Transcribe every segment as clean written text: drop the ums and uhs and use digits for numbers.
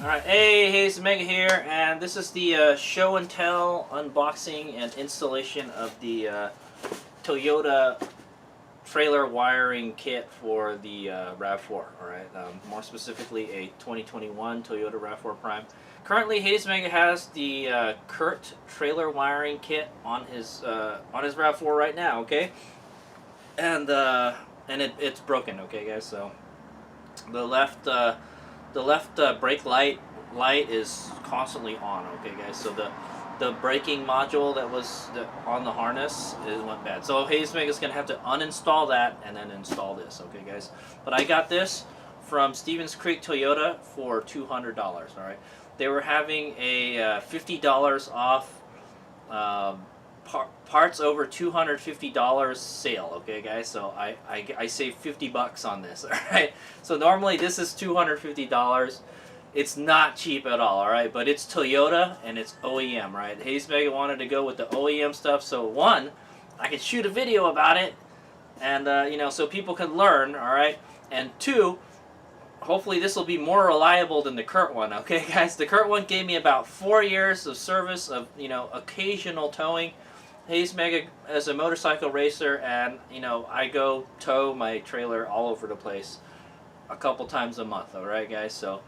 Alright, hey, it's Mega here, and this is the show and tell unboxing and installation of the Toyota trailer wiring kit for the RAV4, alright? More specifically, a 2021 Toyota Rav4 Prime. Currently, Hayes Mega has the Kurt trailer wiring kit on his RAV4 right now, okay? And it's broken, okay, guys? So the left brake light is constantly on, okay, guys? So the braking module that was on the harness went bad. So Hayes Mega is gonna have to uninstall that and then install this, okay, guys? But I got this from Stevens Creek Toyota for $200. All right, they were having a $50 off parts over $250 sale, okay, guys? So I saved $50 on this. All right, so normally this is $250. It's not cheap at all right, but it's Toyota and it's OEM, right? Hayes Mega wanted to go with the OEM stuff, so one, I could shoot a video about it, and you know, so people can learn, all right, and two, hopefully this will be more reliable than the Kurt one, okay, guys? The Kurt one gave me about 4 years of service of, you know, occasional towing. Hayes Mega as a motorcycle racer, and you know, I go tow my trailer all over the place a couple times a month, all right, guys? So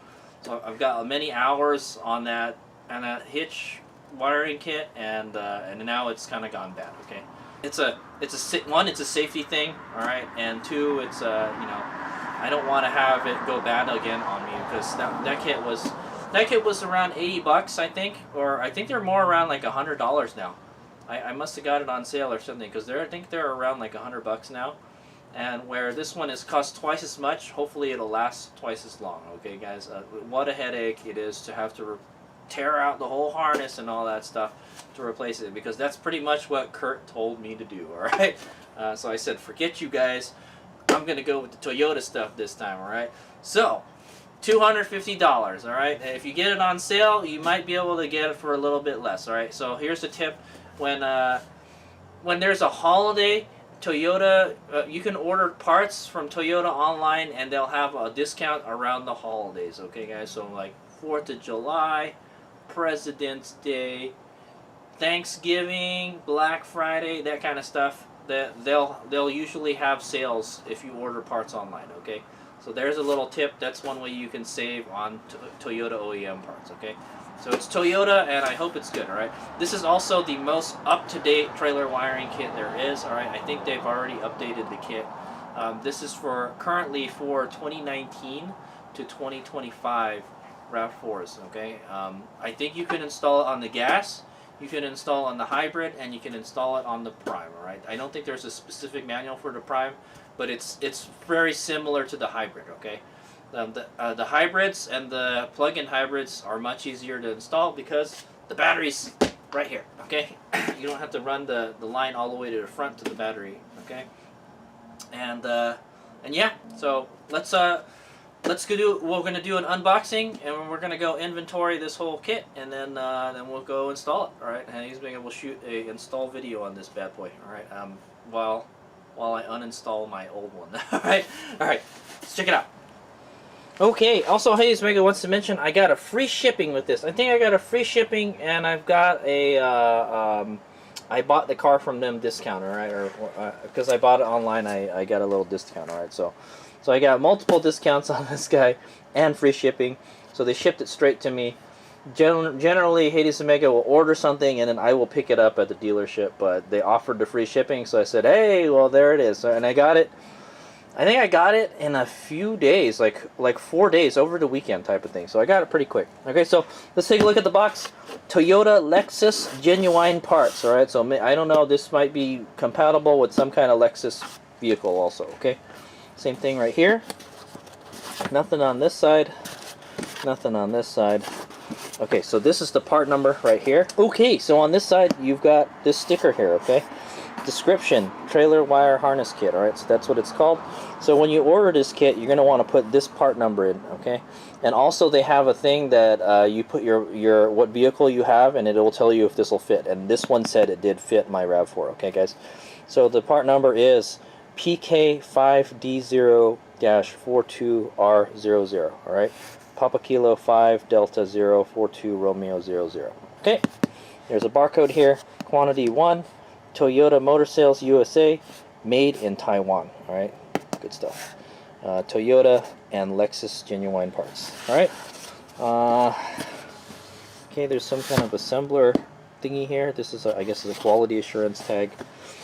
I've got many hours on that hitch wiring kit, and now it's kind of gone bad, okay? It's a safety thing, all right, and two, it's you know, I don't want to have it go bad again on me, because that kit was around $80, I think, or I think they're more around like $100 now. I must have got it on sale or something, because I think they're around like $100 now. And where this one is cost twice as much, hopefully it'll last twice as long, okay, guys? What a headache it is to have to tear out the whole harness and all that stuff to replace it, because that's pretty much what Kurt told me to do, all right? So I said, forget you guys. I'm going to go with the Toyota stuff this time, all right? So, $250, all right? And if you get it on sale, you might be able to get it for a little bit less, all right? So here's the tip. When there's a holiday, Toyota, you can order parts from Toyota online, and they'll have a discount around the holidays, okay, guys? So like 4th of July, President's Day, Thanksgiving, Black Friday, that kind of stuff. They'll usually have sales if you order parts online, okay? So there's a little tip. That's one way you can save on Toyota OEM parts, okay? So it's Toyota, and I hope it's good, all right? This is also the most up-to-date trailer wiring kit there is, all right? I think they've already updated the kit. This is currently for 2019 to 2025 RAV4s, okay? I think you can install it on the gas, you can install it on the hybrid, and you can install it on the Prime, all right? I don't think there's a specific manual for the Prime, but it's very similar to the hybrid, okay? The hybrids and the plug-in hybrids are much easier to install because the battery's right here, okay? You don't have to run the line all the way to the front to the battery, okay? And yeah, so let's go do. We're gonna do an unboxing, and we're gonna go inventory this whole kit, and then we'll go install it. All right, and he's being able to shoot a install video on this bad boy. All right, while I uninstall my old one. All right, let's check it out. Okay, also Hayes Mega wants to mention I got a free shipping with this. I think I got a free shipping, and I've got a I bought the car from them discount, all right, or because I bought it online, I got a little discount, all right. So I got multiple discounts on this guy and free shipping. So they shipped it straight to me. Generally, Hayes Mega will order something, and then I will pick it up at the dealership, but they offered the free shipping, so I said, hey, well, there it is. And I got it. I think I got it in a few days, like 4 days, over the weekend type of thing. So I got it pretty quick. Okay, so let's take a look at the box. Toyota Lexus genuine parts, all right? So I don't know, this might be compatible with some kind of Lexus vehicle also, okay? Same thing right here. Nothing on this side. Nothing on this side. Okay, so this is the part number right here. Okay, so on this side, you've got this sticker here, okay? Description, trailer wire harness kit, all right? So that's what it's called. So when you order this kit, you're going to want to put this part number in, okay? And also they have a thing that you put your what vehicle you have, and it will tell you if this will fit. And this one said it did fit my RAV4, okay, guys? So the part number is PK5D0-42R00. All right, Papa Kilo 5 Delta 042 Romeo 00. Okay, there's a barcode here. Quantity 1, Toyota Motor Sales USA, made in Taiwan. All right, good stuff. Toyota and Lexus genuine parts. All right. Okay, there's some kind of assembler thingy here. This is, I guess, is a quality assurance tag.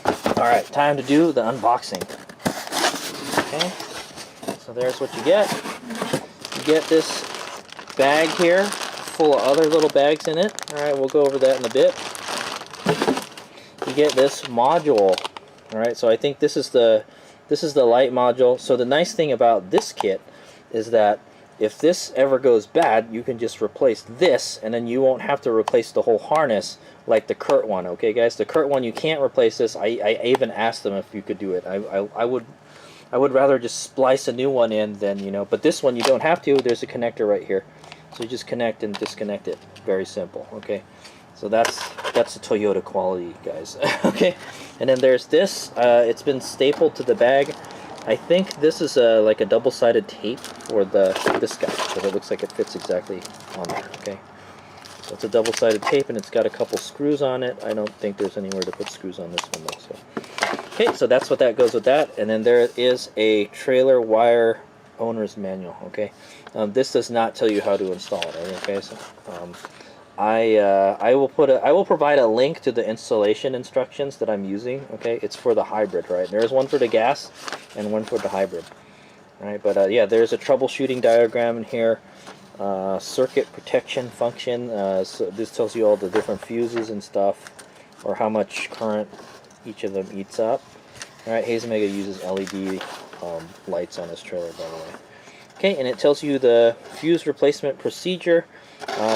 All right, time to do the unboxing. Okay, so there's what you get. You get this bag here, full of other little bags in it. All right, we'll go over that in a bit. You get this module. All right, so I think this is the light module. So the nice thing about this kit is that if this ever goes bad, you can just replace this, and then you won't have to replace the whole harness like the Kurt one. Okay, guys, the Kurt one, you can't replace this. I even asked them if you could do it. I would rather just splice a new one in than, you know. But this one you don't have to. There's a connector right here, so you just connect and disconnect it. Very simple. Okay, so that's the Toyota quality, guys. Okay, and then there's this. It's been stapled to the bag. I think this is like a double-sided tape for this guy, because it looks like it fits exactly on there. Okay, so it's a double-sided tape, and it's got a couple screws on it. I don't think there's anywhere to put screws on this one though. So, okay, so that's what that goes with that. And then there is a trailer wire owner's manual. Okay, this does not tell you how to install it. Okay, so I will provide a link to the installation instructions that I'm using. Okay, it's for the hybrid, right? There's one for the gas and one for the hybrid. All right, but yeah, there's a troubleshooting diagram in here. Circuit protection function. So this tells you all the different fuses and stuff, or how much current each of them eats up. All right, Hazelmega uses LED lights on his trailer, by the way. Okay, and it tells you the fuse replacement procedure.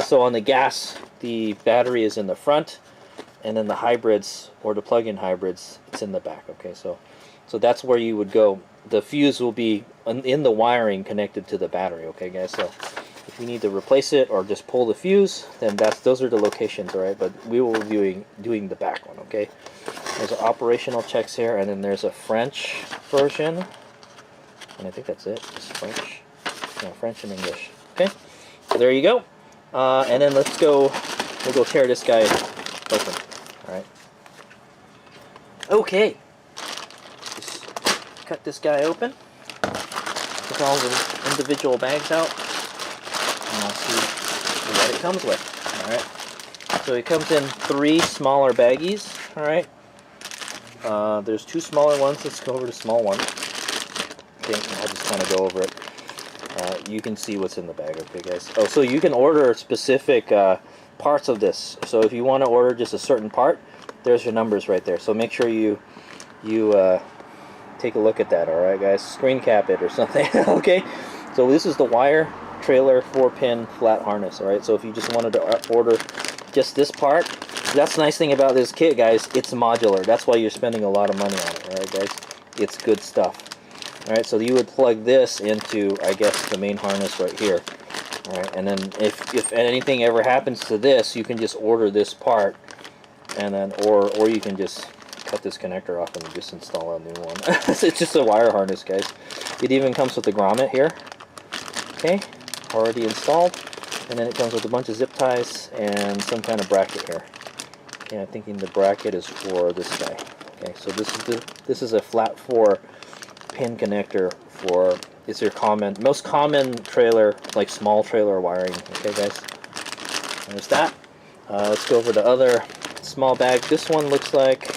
So on the gas, the battery is in the front, and then the hybrids, or the plug-in hybrids, it's in the back. Okay, so that's where you would go. The fuse will be in the wiring connected to the battery. Okay, guys. So if you need to replace it or just pull the fuse, then those are the locations. All right, but we will be doing the back one. Okay. There's operational checks here, and then there's a French version, and I think that's it. It's French. No, French and English. Okay. So there you go. And then we'll go tear this guy open. Alright. Okay. Just cut this guy open. Take all the individual bags out. And I'll see what it comes with. Alright. So it comes in 3 smaller baggies. Alright. There's 2 smaller ones. Let's go over the small one. Okay, I'll just kind of go over it. You can see what's in the bag, okay, guys. Oh, so you can order specific parts of this. So if you want to order just a certain part, there's your numbers right there. So make sure you take a look at that, all right, guys. Screen cap it or something, okay? So this is the wire trailer 4-pin flat harness, all right? So if you just wanted to order just this part, that's the nice thing about this kit, guys. It's modular. That's why you're spending a lot of money on it, all right, guys? It's good stuff. Alright, so you would plug this into, I guess, the main harness right here. Alright, and then if anything ever happens to this, you can just order this part, and then or you can just cut this connector off and just install a new one. It's just a wire harness, guys. It even comes with the grommet here. Okay, already installed. And then it comes with a bunch of zip ties and some kind of bracket here. Okay, I'm thinking the bracket is for this guy. Okay, so this is a flat 4 pin connector for, it's your most common trailer, like small trailer wiring. Okay, guys, there's that. Let's go over the other small bag. This one looks like,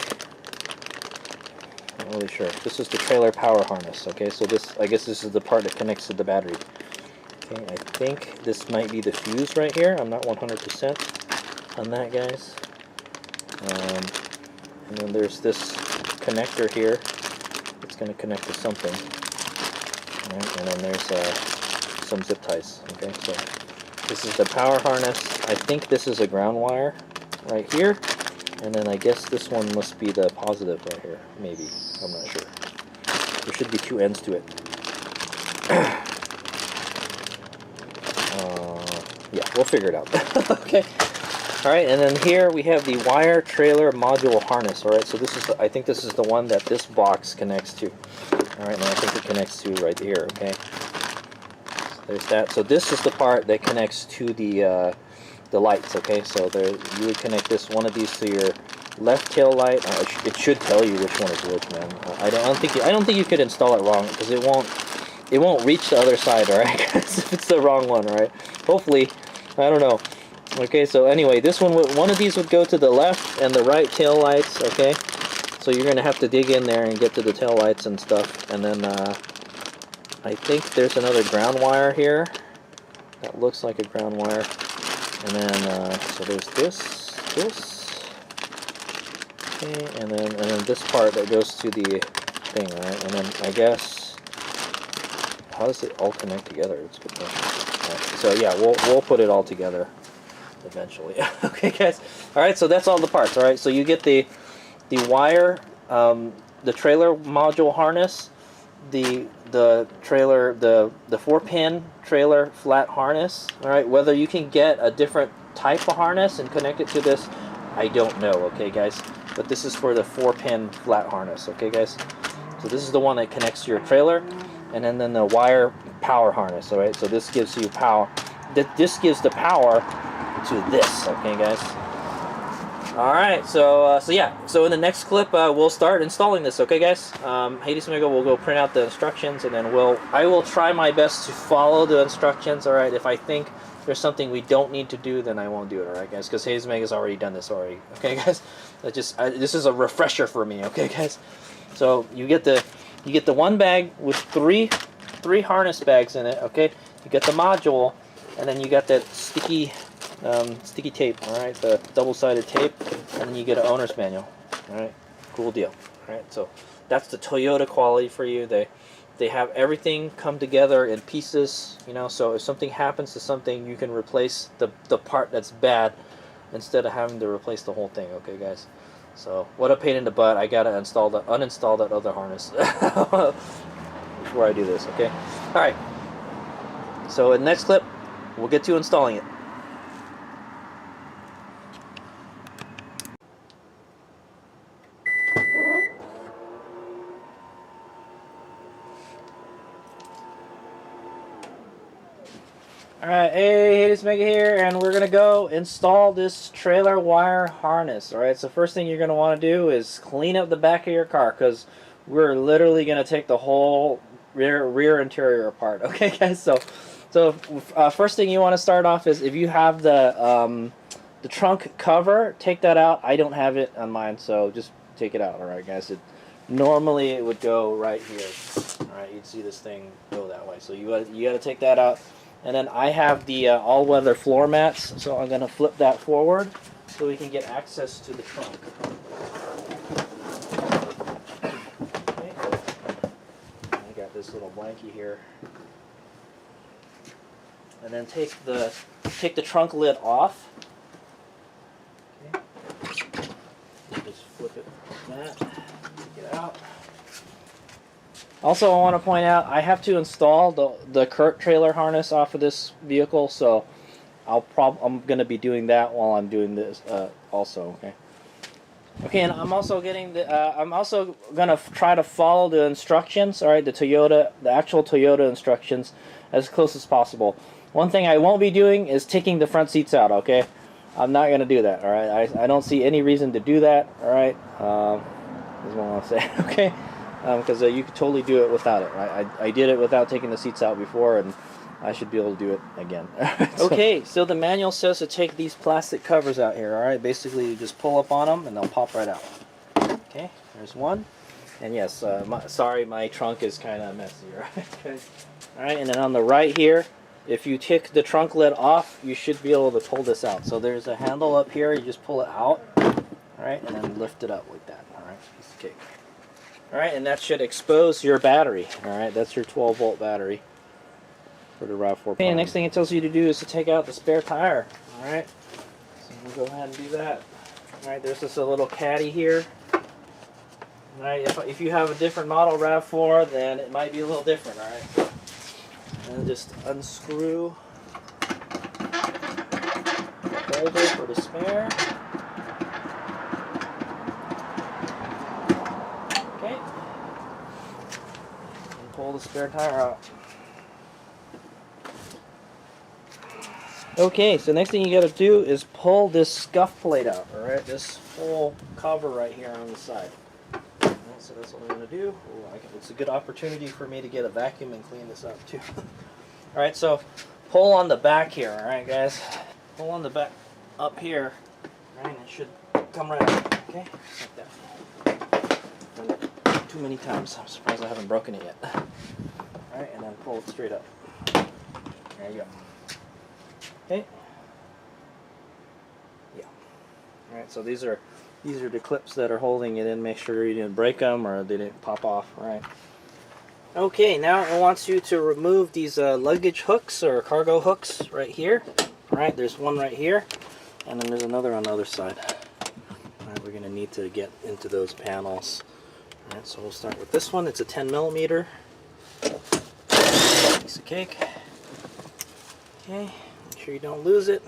I'm not really sure. This is the trailer power harness. Okay, so I guess this is the part that connects to the battery. Okay, I think this might be the fuse right here. I'm not 100% on that, guys. And then there's this connector here. It's going to connect to something. Right, and then there's some zip ties. Okay, so this is the power harness. I think this is a ground wire right here. And then I guess this one must be the positive right here. Maybe. I'm not sure. There should be 2 ends to it. Yeah, we'll figure it out. Okay. All right, and then here we have the wire trailer module harness. All right, so this is I think this is the one that this box connects to. All right, and I think it connects to right here. Okay, so there's that. So this is the part that connects to the lights. Okay, so there you would connect one of these to your left tail light. It should tell you which one is which, man. I don't think you could install it wrong, because it won't reach the other side. All right, if it's the wrong one. All right, hopefully, I don't know. Okay, so anyway, this one of these would go to the left and the right tail lights. Okay, so you're gonna have to dig in there and get to the tail lights and stuff. And then I think there's another ground wire here that looks like a ground wire. And then so there's this. Okay, and then this part that goes to the thing, right? And then I guess, how does it all connect together? It's a good question. Right, so yeah, we'll put it all together eventually. Okay, guys. All right, so that's all the parts. All right, so you get the wire, the trailer module harness, the trailer, the 4-pin trailer flat harness. All right, whether you can get a different type of harness and connect it to this, I don't know. Okay, guys, but this is for the 4-pin flat harness. Okay, guys, so this is the one that connects to your trailer, and then the wire power harness. All right, so this gives you power. This gives the power to this. Okay, guys. All right, so yeah, so in the next clip we'll start installing this. Okay, guys. Hades Mega will go print out the instructions, and then I will try my best to follow the instructions. All right, if I think there's something we don't need to do, then I won't do it. All right, guys, because Hades Mega's already done this already. Okay, guys. This is a refresher for me. Okay, guys. So you get the one bag with three harness bags in it. Okay, you get the module, and then you got that sticky tape, all right, the double-sided tape, and then you get an owner's manual. All right, cool deal. All right, so that's the Toyota quality for you. They have everything come together in pieces, you know, so if something happens to something, you can replace the part that's bad instead of having to replace the whole thing. Okay, guys. So what a pain in the butt. I gotta uninstall that other harness before I do this. Okay. All right. So in the next clip, we'll get to installing it. Alright, hey, Hades Mega here, and we're going to go install this trailer wire harness. Alright, so first thing you're going to want to do is clean up the back of your car, because we're literally going to take the whole rear interior apart. Okay, guys, so first thing you want to start off is, if you have the trunk cover, take that out. I don't have it on mine, so just take it out. Alright, guys, normally it would go right here. Alright, you'd see this thing go that way, so you got to take that out. And then I have the all-weather floor mats, so I'm going to flip that forward so we can get access to the trunk. Okay. I got this little blankie here. And then take the trunk lid off. Okay. Just flip it like that. Take it out. Also, I want to point out, I have to install the Kurt trailer harness off of this vehicle, so I'm going to be doing that while I'm doing this also. Okay. Okay, and I'm also going to try to follow the instructions. All right, the actual Toyota instructions as close as possible. One thing I won't be doing is taking the front seats out. Okay, I'm not going to do that. All right, I don't see any reason to do that. All right, that's what I want to say. Okay. Because you could totally do it without it. Right? I did it without taking the seats out before, and I should be able to do it again. Okay, so the manual says to take these plastic covers out here. All right, basically you just pull up on them and they'll pop right out. Okay, there's one. And yes, sorry, my trunk is kind of messy. Right? Okay. All right, and then on the right here, if you take the trunk lid off, you should be able to pull this out. So there's a handle up here. You just pull it out. All right, and then lift it up like that. All right, piece of cake. Alright, and that should expose your battery. Alright, that's your 12-volt battery for the Rav4 Prime. Okay, next thing it tells you to do is to take out the spare tire. Alright, so we'll go ahead and do that. Alright, there's just a little caddy here. Alright, if you have a different model Rav4, then it might be a little different. Alright, and just unscrew. Okay. holder for the spare. Okay. And pull the spare tire out. Okay, so next thing you got to do is pull this scuff plate out, alright? This full cover right here on the side. Right, so that's what I'm going to do. Ooh, it's a good opportunity for me to get a vacuum and clean this up too. Alright, so pull on the back here, alright guys? Pull on the back up here, right? And it should come right out, okay? Just like that. Done it too many times. I'm surprised I haven't broken it yet. Alright, and then pull it straight up. There you go. Okay. Yeah. All right. So these are the clips that are holding it in. Make sure you didn't break them or they didn't pop off. All right. Okay. Now it wants you to remove these luggage hooks or cargo hooks right here. All right. There's one right here, and then there's another on the other side. All right. We're gonna need to get into those panels. All right. So we'll start with this one. It's a 10 millimeter piece of cake. Okay. Make sure you don't lose it.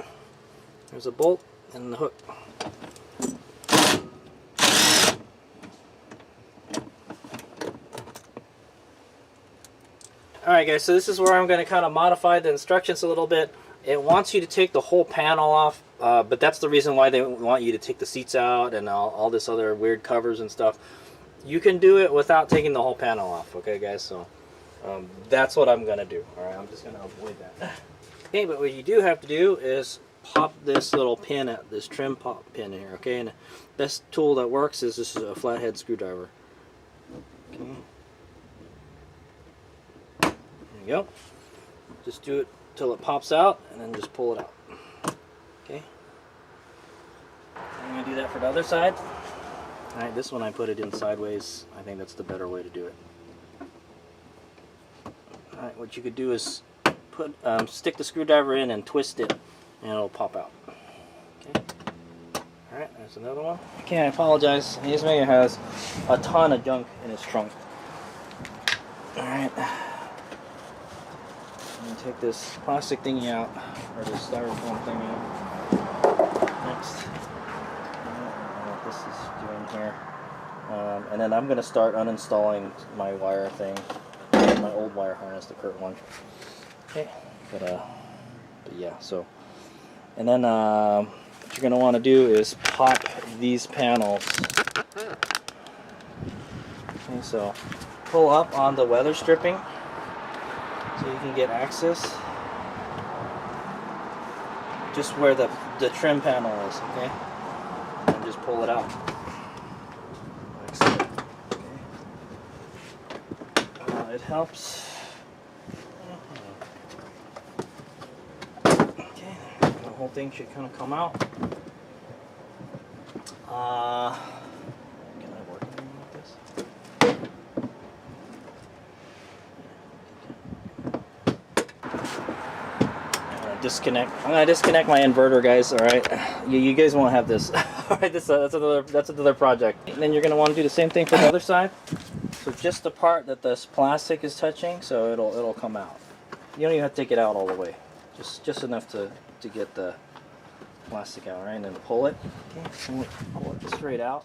There's a bolt and the hook. Alright guys, so this is where I'm going to kind of modify the instructions a little bit. It wants you to take the whole panel off, but that's the reason why they want you to take the seats out and all this other weird covers and stuff. You can do it without taking the whole panel off, okay guys? So that's what I'm going to do. Alright, I'm just going to avoid that. Okay, but what you do have to do is pop this little pin at this trim pop pin here, okay? And the best tool that works is this is a flathead screwdriver. Okay. There you go. Just do it till it pops out and then just pull it out. Okay. I'm going to do that for the other side. Alright, this one I put it in sideways. I think that's the better way to do it. Alright, what you could do is stick the screwdriver in and twist it and it'll pop out. Okay. Alright, there's another one. Okay, I apologize. This man has a ton of junk in his trunk. Alright. I'm going to take this plastic thingy out, or this styrofoam thingy out. Next. What this is doing here. And then I'm going to start uninstalling my wire thing. My old wire harness, the current one. Okay, but yeah, so, and then what you're going to want to do is pop these panels. Okay, so pull up on the weather stripping so you can get access just where the trim panel is, okay, and just pull it out. Like so. Okay. It helps. The whole thing should kind of come out. Can I work with this? I'm gonna disconnect my inverter, guys. All right, you guys won't have this. All right, that's another project. And then you're gonna want to do the same thing for the other side. So just the part that this plastic is touching, so it'll come out. You don't even have to take it out all the way. Just enough to get the plastic out, right? And then pull it. Okay, so pull it straight out,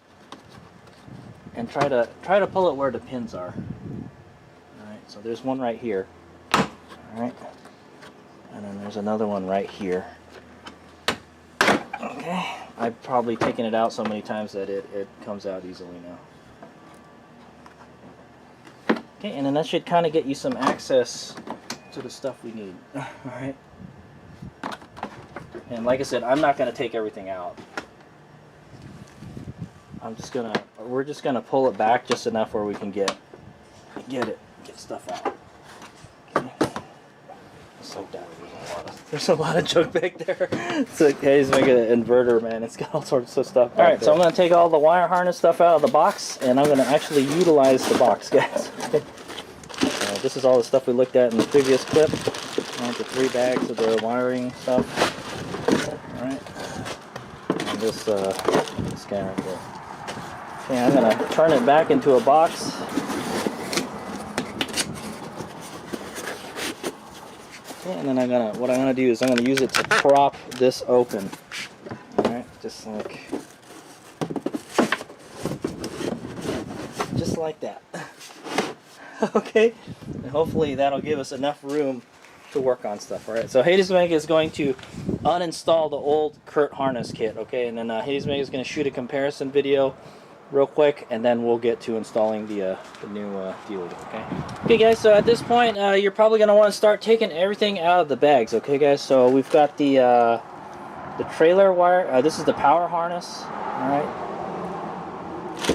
and try to pull it where the pins are. All right, so there's one right here. All right, and then there's another one right here. Okay, I've probably taken it out so many times that it comes out easily now. Okay, and then that should kind of get you some access to the stuff we need. All right. And like I said, I'm not going to take everything out. We're just gonna pull it back just enough where we can get stuff out. Okay. Just like that. There's a lot of junk back there. It's okay, he's making an inverter, man. It's got all sorts of stuff. All right, so I'm gonna take all the wire harness stuff out of the box, and I'm gonna actually utilize the box, guys. This is all the stuff we looked at in the previous clip. The 3 bags of the wiring stuff. Alright. And this guy right there. Okay, I'm going to turn it back into a box. Okay, and then what I'm going to do is I'm going to use it to prop this open. just like that. Okay, and hopefully that'll give us enough room to work on stuff. All right, so Hadesmeg is going to uninstall the old Kurt harness kit, okay, and then Hadesmeg is going to shoot a comparison video real quick, and then we'll get to installing the new dealer. Okay, guys, so at this point you're probably going to want to start taking everything out of the bags. Okay, guys, so we've got the trailer wire. This is the power harness. All right,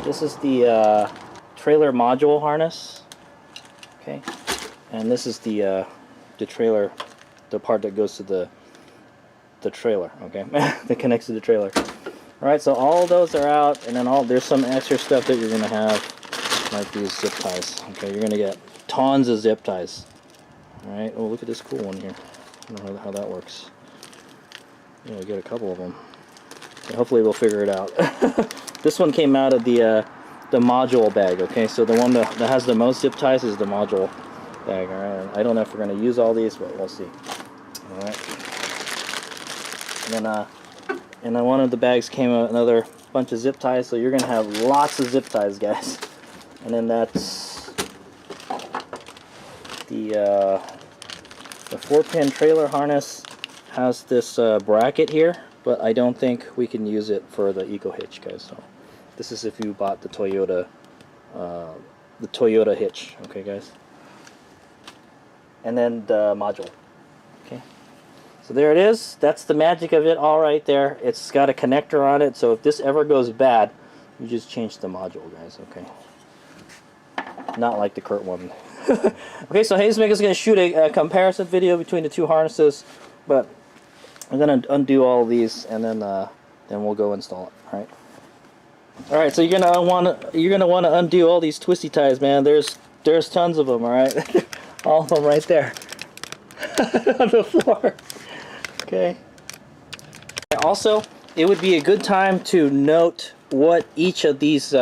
this is the trailer module harness. Okay, and this is the trailer, the part that goes to the trailer. Okay, that connects to the trailer. All right, so all those are out, and then there's some extra stuff that you're gonna have, like these zip ties. Okay, you're gonna get tons of zip ties. All right. Oh, look at this cool one here. I don't know how that works. Yeah, we get a couple of them. And hopefully we'll figure it out. This one came out of the module bag. Okay, so the one that has the most zip ties is the module bag. All right. I don't know if we're gonna use all these, but we'll see. All right. And then one of the bags came out another bunch of zip ties, so you're gonna have lots of zip ties, guys. And then that's the 4-pin trailer harness has this bracket here, but I don't think we can use it for the Eco hitch, guys. So this is if you bought the Toyota hitch, okay, guys. And then the module. Okay. So there it is. That's the magic of it all right there. It's got a connector on it, so if this ever goes bad, you just change the module, guys. Okay. Not like the Kurt one. Okay, so Hadesmeg is going to shoot a comparison video between the two harnesses, but I'm going to undo all of these, and then we'll go install it. All right. All right. So you're gonna want to undo all these twisty ties, man. There's tons of them. All right. All of them right there on the floor. Okay. Also, it would be a good time to note what each of these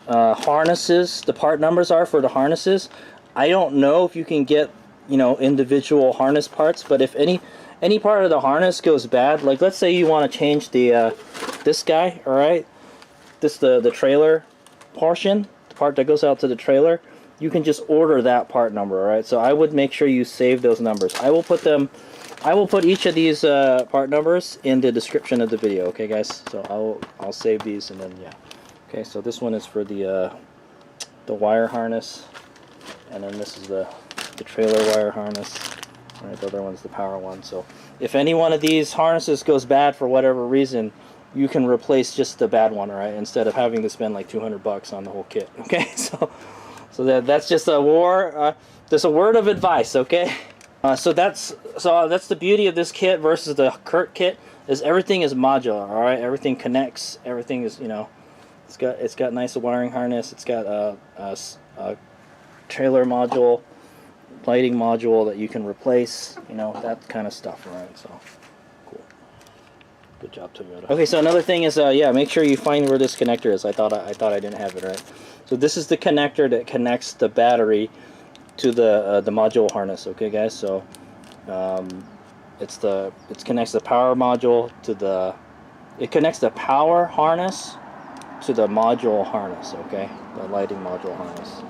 harnesses, the part numbers are for the harnesses. I don't know if you can get, individual harness parts, but if any part of the harness goes bad, like let's say you want to change the this guy, all right, the trailer portion, the part that goes out to the trailer, you can just order that part number, all right? So I would make sure you save those numbers. I will put each of these part numbers in the description of the video, okay, guys? So I'll save these, and then yeah. Okay, so this one is for the wire harness, and then this is the trailer wire harness. All right, the other one's the power one. So if any one of these harnesses goes bad for whatever reason, you can replace just the bad one, all right, instead of having to spend like $200 on the whole kit. Okay, so that's just a word of advice, okay? So that's the beauty of this kit versus the Kurt kit, is everything is modular, all right? Everything connects. Everything is, it's got nice wiring harness. It's got a trailer module, lighting module that you can replace. That kind of stuff, all right? So cool. Good job, Toyota. Okay, so another thing is, yeah, make sure you find where this connector is. I thought I didn't have it, right? So this is the connector that connects the battery to the module harness. Okay, guys. So it connects the power module to it connects the power harness to the module harness. Okay, the lighting module harness.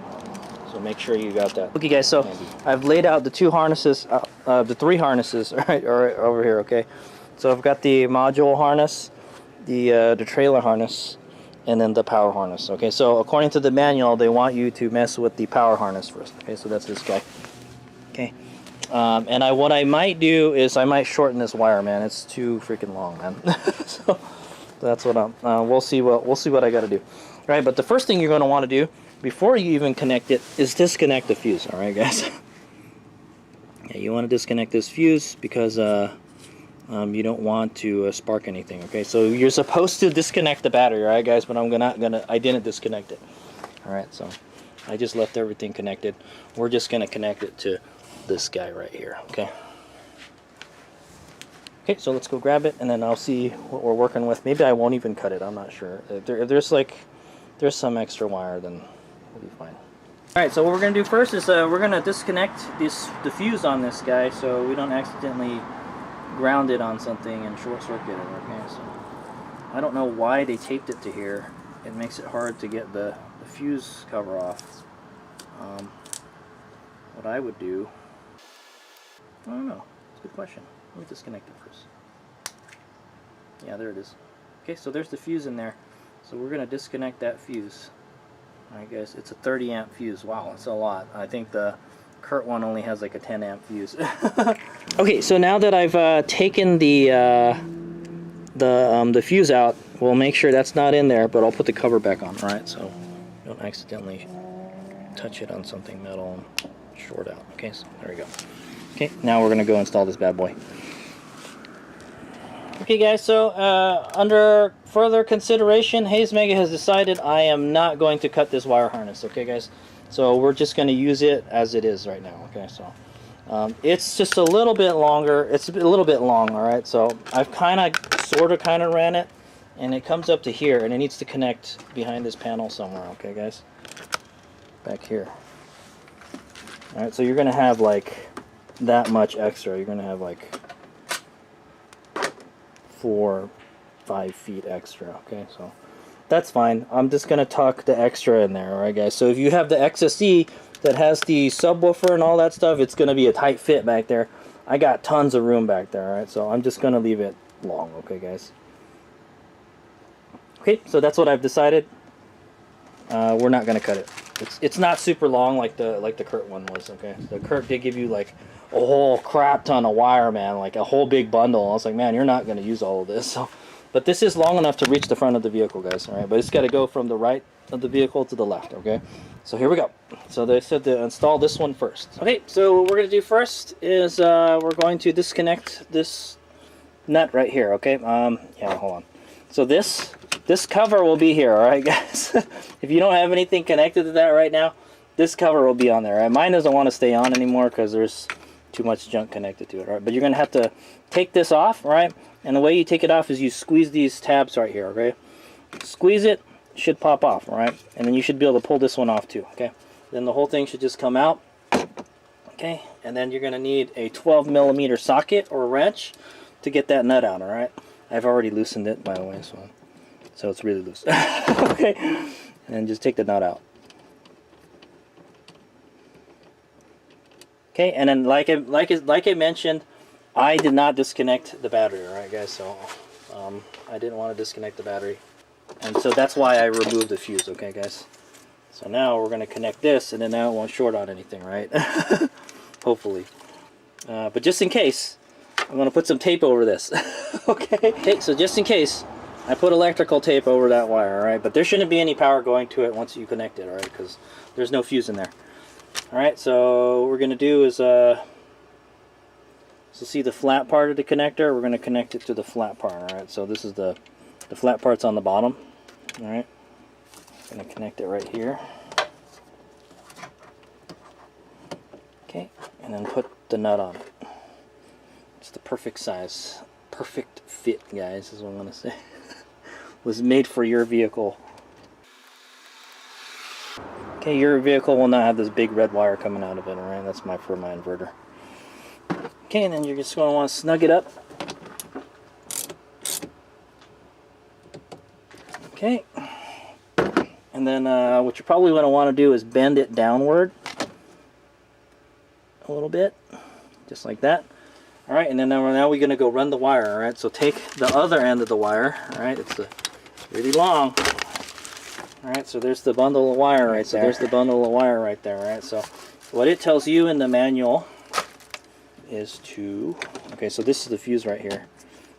So make sure you got that. Okay, guys. So I've laid out the two harnesses, the three harnesses, right over here. Okay, so I've got the module harness, the trailer harness, and then the power harness. Okay, so according to the manual, they want you to mess with the power harness first. Okay, so that's this guy. Okay, and what I might do is I might shorten this wire, man. It's too freaking long, man. So that's what we'll see what I got to do. All right, but the first thing you're going to want to do before you even connect it is disconnect the fuse. All right, guys. Yeah, you want to disconnect this fuse because you don't want to spark anything. Okay, so you're supposed to disconnect the battery, all right, guys? But I didn't disconnect it. All right, so I just left everything connected. We're just gonna connect it to this guy right here. Okay. Okay, so let's go grab it, and then I'll see what we're working with. Maybe I won't even cut it. I'm not sure. If there's some extra wire, then we'll be fine. All right, so what we're gonna do first is we're gonna disconnect the fuse on this guy so we don't accidentally ground it on something and short circuit it. Okay, so I don't know why they taped it to here. It makes it hard to get the fuse cover off. What I would do, I don't know. It's a good question. Let me disconnect it first. Yeah, there it is. Okay, so there's the fuse in there. So we're going to disconnect that fuse. Alright guys, it's a 30 amp fuse. Wow, that's a lot. I think the Kurt one only has like a 10 amp fuse. Okay, so now that I've taken the fuse out, we'll make sure that's not in there, but I'll put the cover back on, alright? So don't accidentally touch it on something metal and short out. Okay, so there we go. Okay, now we're going to go install this bad boy. Okay guys, so under further consideration, Hayes Mega has decided I am not going to cut this wire harness, okay guys? So we're just going to use it as it is right now, okay? So it's just a little bit longer, it's a little bit long, alright? So I've kind of ran it, and it comes up to here, and it needs to connect behind this panel somewhere, okay guys? Back here. Alright, so you're going to have like that much extra. You're going to have like 4-5 feet extra, okay? So that's fine. I'm just going to tuck the extra in there, alright guys? So if you have the XSE that has the subwoofer and all that stuff, it's going to be a tight fit back there. I got tons of room back there, alright? So I'm just going to leave it long, okay guys? Okay, so that's what I've decided. We're not going to cut it. It's not super long like the Kurt one was, okay? The Kurt did give you like a whole crap ton of wire, man, like a whole big bundle. I was like, man, you're not going to use all of this. So, but this is long enough to reach the front of the vehicle, guys, all right? But it's got to go from the right of the vehicle to the left, okay? So here we go. So they said to install this one first. Okay, so what we're going to do first is we're going to disconnect this nut right here, okay? Yeah, hold on. So this cover will be here, alright guys? If you don't have anything connected to that right now, this cover will be on there, right? Mine doesn't want to stay on anymore because there's too much junk connected to it, right? But you're going to have to take this off, right? And the way you take it off is you squeeze these tabs right here, okay? Squeeze it, it should pop off, right? And then you should be able to pull this one off too, okay? Then the whole thing should just come out, okay? And then you're going to need a 12mm socket or wrench to get that nut out, alright? I've already loosened it, by the way, so it's really loose. Okay, and then just take the nut out. Okay, and then like I mentioned, I did not disconnect the battery, alright guys? So I didn't want to disconnect the battery, and so that's why I removed the fuse. Okay, guys. So now we're going to connect this, and then now it won't short on anything, right? Hopefully. But just in case, I'm going to put some tape over this. Okay, so just in case, I put electrical tape over that wire, alright? But there shouldn't be any power going to it once you connect it, alright? Because there's no fuse in there. Alright, so what we're going to do is, so see the flat part of the connector? We're going to connect it to the flat part, alright? So this is the flat part's on the bottom, alright? I'm going to connect it right here. Okay, and then put the nut on it. It's the perfect size, perfect fit, guys, is what I'm going to say. Was made for your vehicle. Okay, your vehicle will not have this big red wire coming out of it, alright? That's for my inverter. Okay, and then you're just going to want to snug it up. Okay. And then what you're probably going to want to do is bend it downward a little bit, just like that. Alright, and then now we're going to go run the wire, alright? So take the other end of the wire, alright? It's really long. Alright, so there's the bundle of wire right there. There's the bundle of wire right there, alright? So what it tells you in the manual is to, okay, so this is the fuse right here.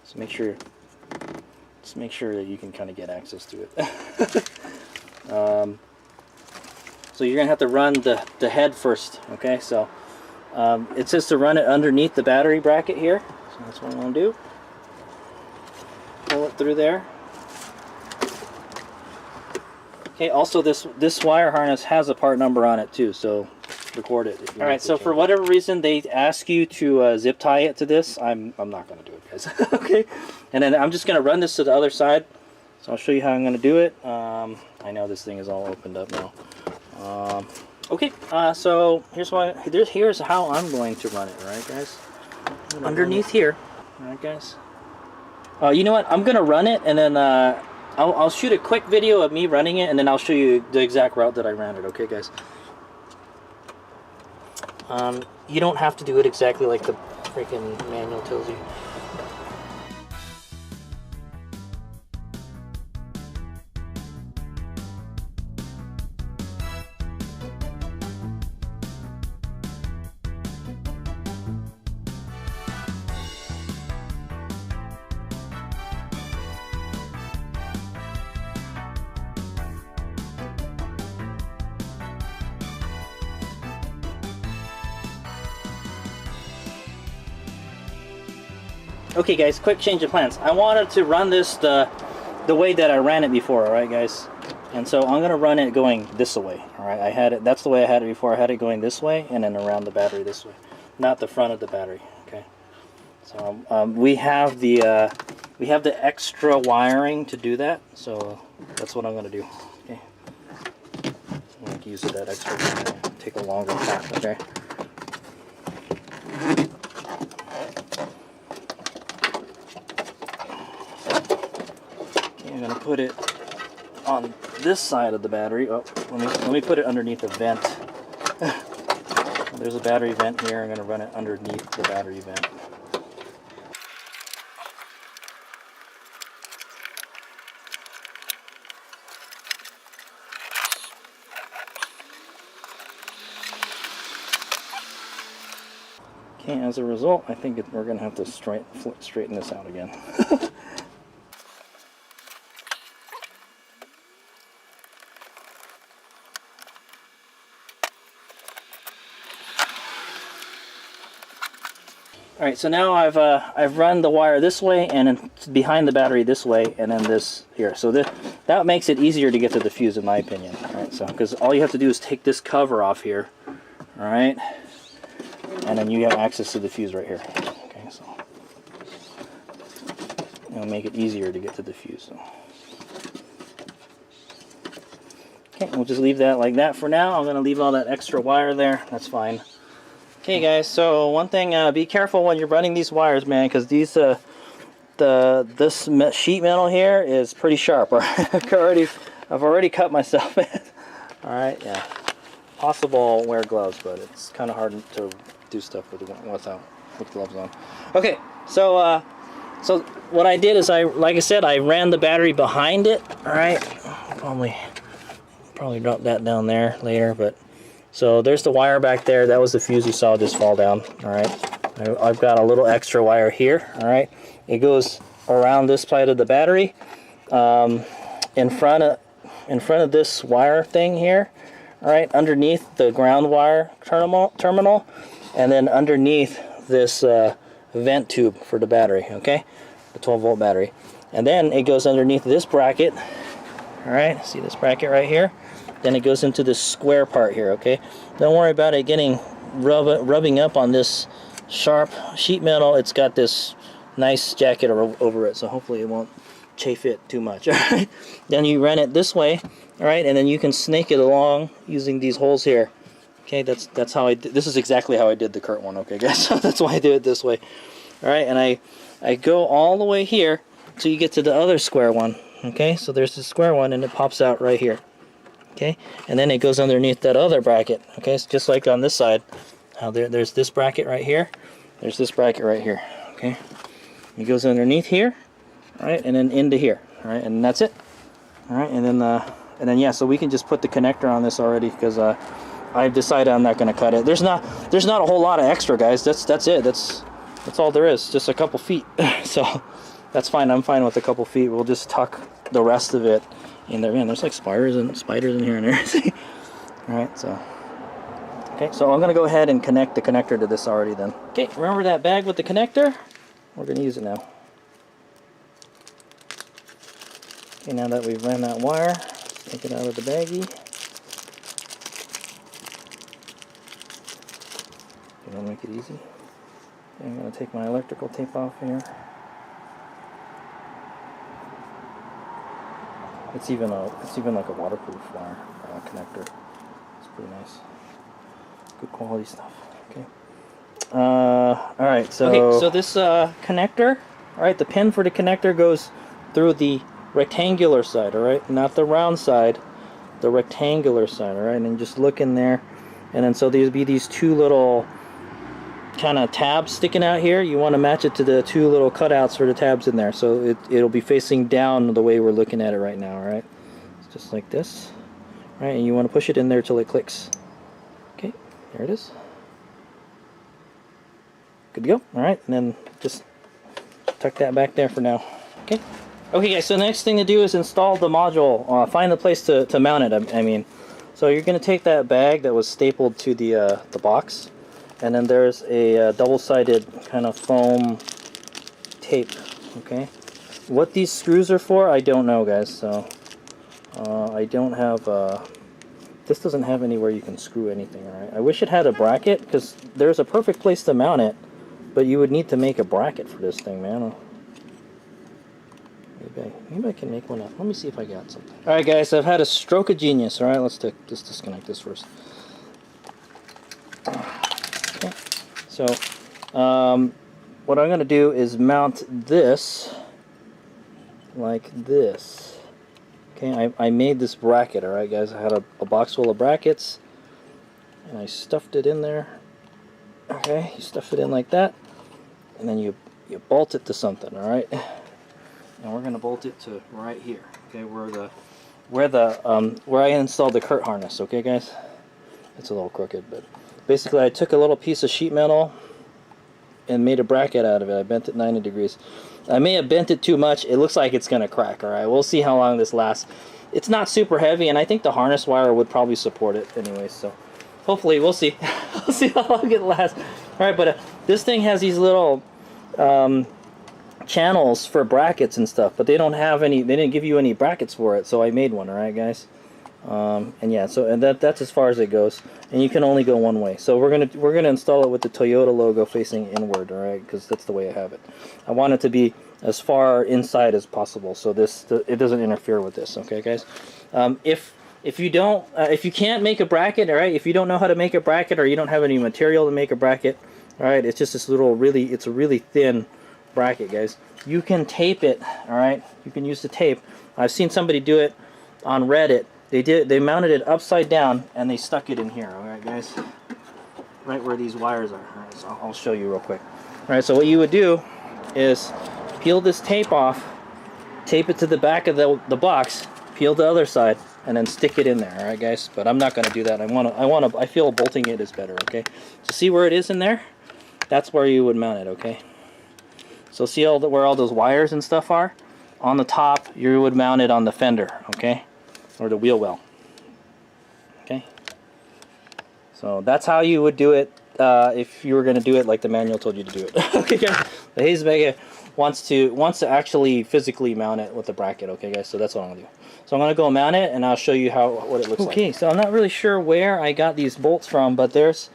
So make sure, just make sure that you can kind of get access to it. So you're gonna have to run the head first, okay? So it says to run it underneath the battery bracket here, so that's what I'm gonna do. Pull it through there. Okay, also this wire harness has a part number on it too, so record it. Alright, so for whatever reason they ask you to zip tie it to this, I'm not gonna do it, guys. Okay, and then I'm just gonna run this to the other side. So I'll show you how I'm going to do it. I know this thing is all opened up now. Okay, so here's how I'm going to run it, alright guys? Underneath here, alright guys? You know what? I'm gonna run it, and then I'll shoot a quick video of me running it, and then I'll show you the exact route that I ran it. Okay, guys. You don't have to do it exactly like the freaking manual tells you. Okay guys, quick change of plans. I wanted to run this the way that I ran it before, alright guys? And so I'm gonna run it going this way. Alright, I had it, that's the way I had it before. I had it going this way and then around the battery this way. Not the front of the battery, okay? So we have the extra wiring to do that, so that's what I'm gonna do. Okay. I'm gonna use that extra wiring, take a longer path, okay? I'm gonna put it on this side of the battery. Oh, let me put it underneath the vent. There's a battery vent here. I'm gonna run it underneath the battery vent. Okay, as a result, I think we're gonna have to straighten this out again. Alright, so now I've run the wire this way and then behind the battery this way and then this here. So that makes it easier to get to the fuse in my opinion. Alright, so because all you have to do is take this cover off here. Alright. And then you have access to the fuse right here. Okay, so it'll make it easier to get to the fuse. So. Okay, we'll just leave that like that for now. I'm gonna leave all that extra wire there. That's fine. Okay guys, so one thing, be careful when you're running these wires, man, because these this sheet metal here is pretty sharp. I've already cut myself. All right, yeah. Possible wear gloves, but it's kind of hard to do stuff with gloves on. Okay, so so what I did is like I said, I ran the battery behind it. All right, probably drop that down there later, but. So there's the wire back there. That was the fuse you saw just fall down. All right. I've got a little extra wire here. All right. It goes around this side of the battery, in front of this wire thing here. All right. Underneath the ground wire terminal, and then underneath this vent tube for the battery. Okay, the 12-volt battery, and then it goes underneath this bracket. All right. See this bracket right here. Then it goes into this square part here, okay? Don't worry about it getting rubbing up on this sharp sheet metal. It's got this nice jacket over it, so hopefully it won't chafe it too much. Alright? Then you run it this way, alright, and then you can snake it along using these holes here. Okay, that's how this is exactly how I did the Kurt one, okay guys? So that's why I do it this way. Alright, and I go all the way here till you get to the other square one. Okay, so there's the square one and it pops out right here. Okay, and then it goes underneath that other bracket. Okay, it's just like on this side. Now there's this bracket right here. There's this bracket right here. Okay, it goes underneath here, all right, and then into here. All right, and that's it. All right, and then yeah, so we can just put the connector on this already because I've decided I'm not going to cut it. There's not a whole lot of extra, guys. That's it. That's all there is. Just a couple feet. So that's fine. I'm fine with a couple feet. We'll just tuck the rest of it in there. Man, there's like spiders in here and everything. All right, so okay, so I'm gonna go ahead and connect the connector to this already then. Okay, remember that bag with the connector? We're gonna use it now. Okay, now that we've ran that wire, take it out of the baggie. Okay, that'll make it easy. Okay, I'm gonna take my electrical tape off here. It's even like a waterproof wire connector. It's pretty nice. Good quality stuff. Okay. All right. So this connector, Alright, the pin for the connector goes through the rectangular side, alright? Not the round side, the rectangular side, alright? And then just look in there. And then so there'll be these two little kind of tabs sticking out here. You want to match it to the two little cutouts for the tabs in there. So it'll be facing down the way we're looking at it right now, alright? It's just like this. Alright, and you want to push it in there till it clicks. Okay, there it is. Good to go. Alright, and then just tuck that back there for now. Okay. Okay guys, so the next thing to do is install the module. Find the place to mount it, I mean. So you're going to take that bag that was stapled to the box, and then there's a double-sided kind of foam tape, okay? What these screws are for, I don't know, guys, so I don't have, this doesn't have anywhere you can screw anything, alright? I wish it had a bracket, because there's a perfect place to mount it, but you would need to make a bracket for this thing, man. Maybe I can make one up. Let me see if I got something. Alright guys, I've had a stroke of genius. Alright, let's just disconnect this first. Okay. So, what I'm going to do is mount this like this. Okay, I made this bracket, alright guys. I had a box full of brackets, and I stuffed it in there. Okay, you stuff it in like that, and then you bolt it to something, alright? And we're gonna bolt it to right here, okay, where I installed the Kurt harness, okay guys? It's a little crooked, but basically I took a little piece of sheet metal and made a bracket out of it. I bent it 90 degrees. I may have bent it too much. It looks like it's gonna crack, alright? We'll see how long this lasts. It's not super heavy, and I think the harness wire would probably support it anyway, so hopefully we'll see. We'll see how long it lasts. Alright, but this thing has these little channels for brackets and stuff, but they don't have any, they didn't give you any brackets for it, so I made one, alright guys? And yeah, so that's as far as it goes, and you can only go one way. So we're gonna install it with the Toyota logo facing inward, alright, because that's the way I have it. I want it to be as far inside as possible, so it doesn't interfere with this, okay guys? If you can't make a bracket, alright, if you don't know how to make a bracket, or you don't have any material to make a bracket, alright, it's just this little it's a really thin bracket, guys. You can tape it, alright? You can use the tape. I've seen somebody do it on Reddit. They mounted it upside down and they stuck it in here, alright guys? Right where these wires are. Alright, so I'll show you real quick. Alright, so what you would do is peel this tape off, tape it to the back of the box, peel the other side, and then stick it in there, alright guys? But I'm not gonna do that. I feel bolting it is better, okay? So see where it is in there? That's where you would mount it, okay? So see where all those wires and stuff are? On the top, you would mount it on the fender, okay? Or the wheel well. Okay? So that's how you would do it if you were going to do it like the manual told you to do it. Okay, guys? The Hayes Vega wants to actually physically mount it with the bracket, okay, guys? So that's what I'm going to do. So I'm going to go mount it, and I'll show you what it looks like. Okay, so I'm not really sure where I got these bolts from, but there's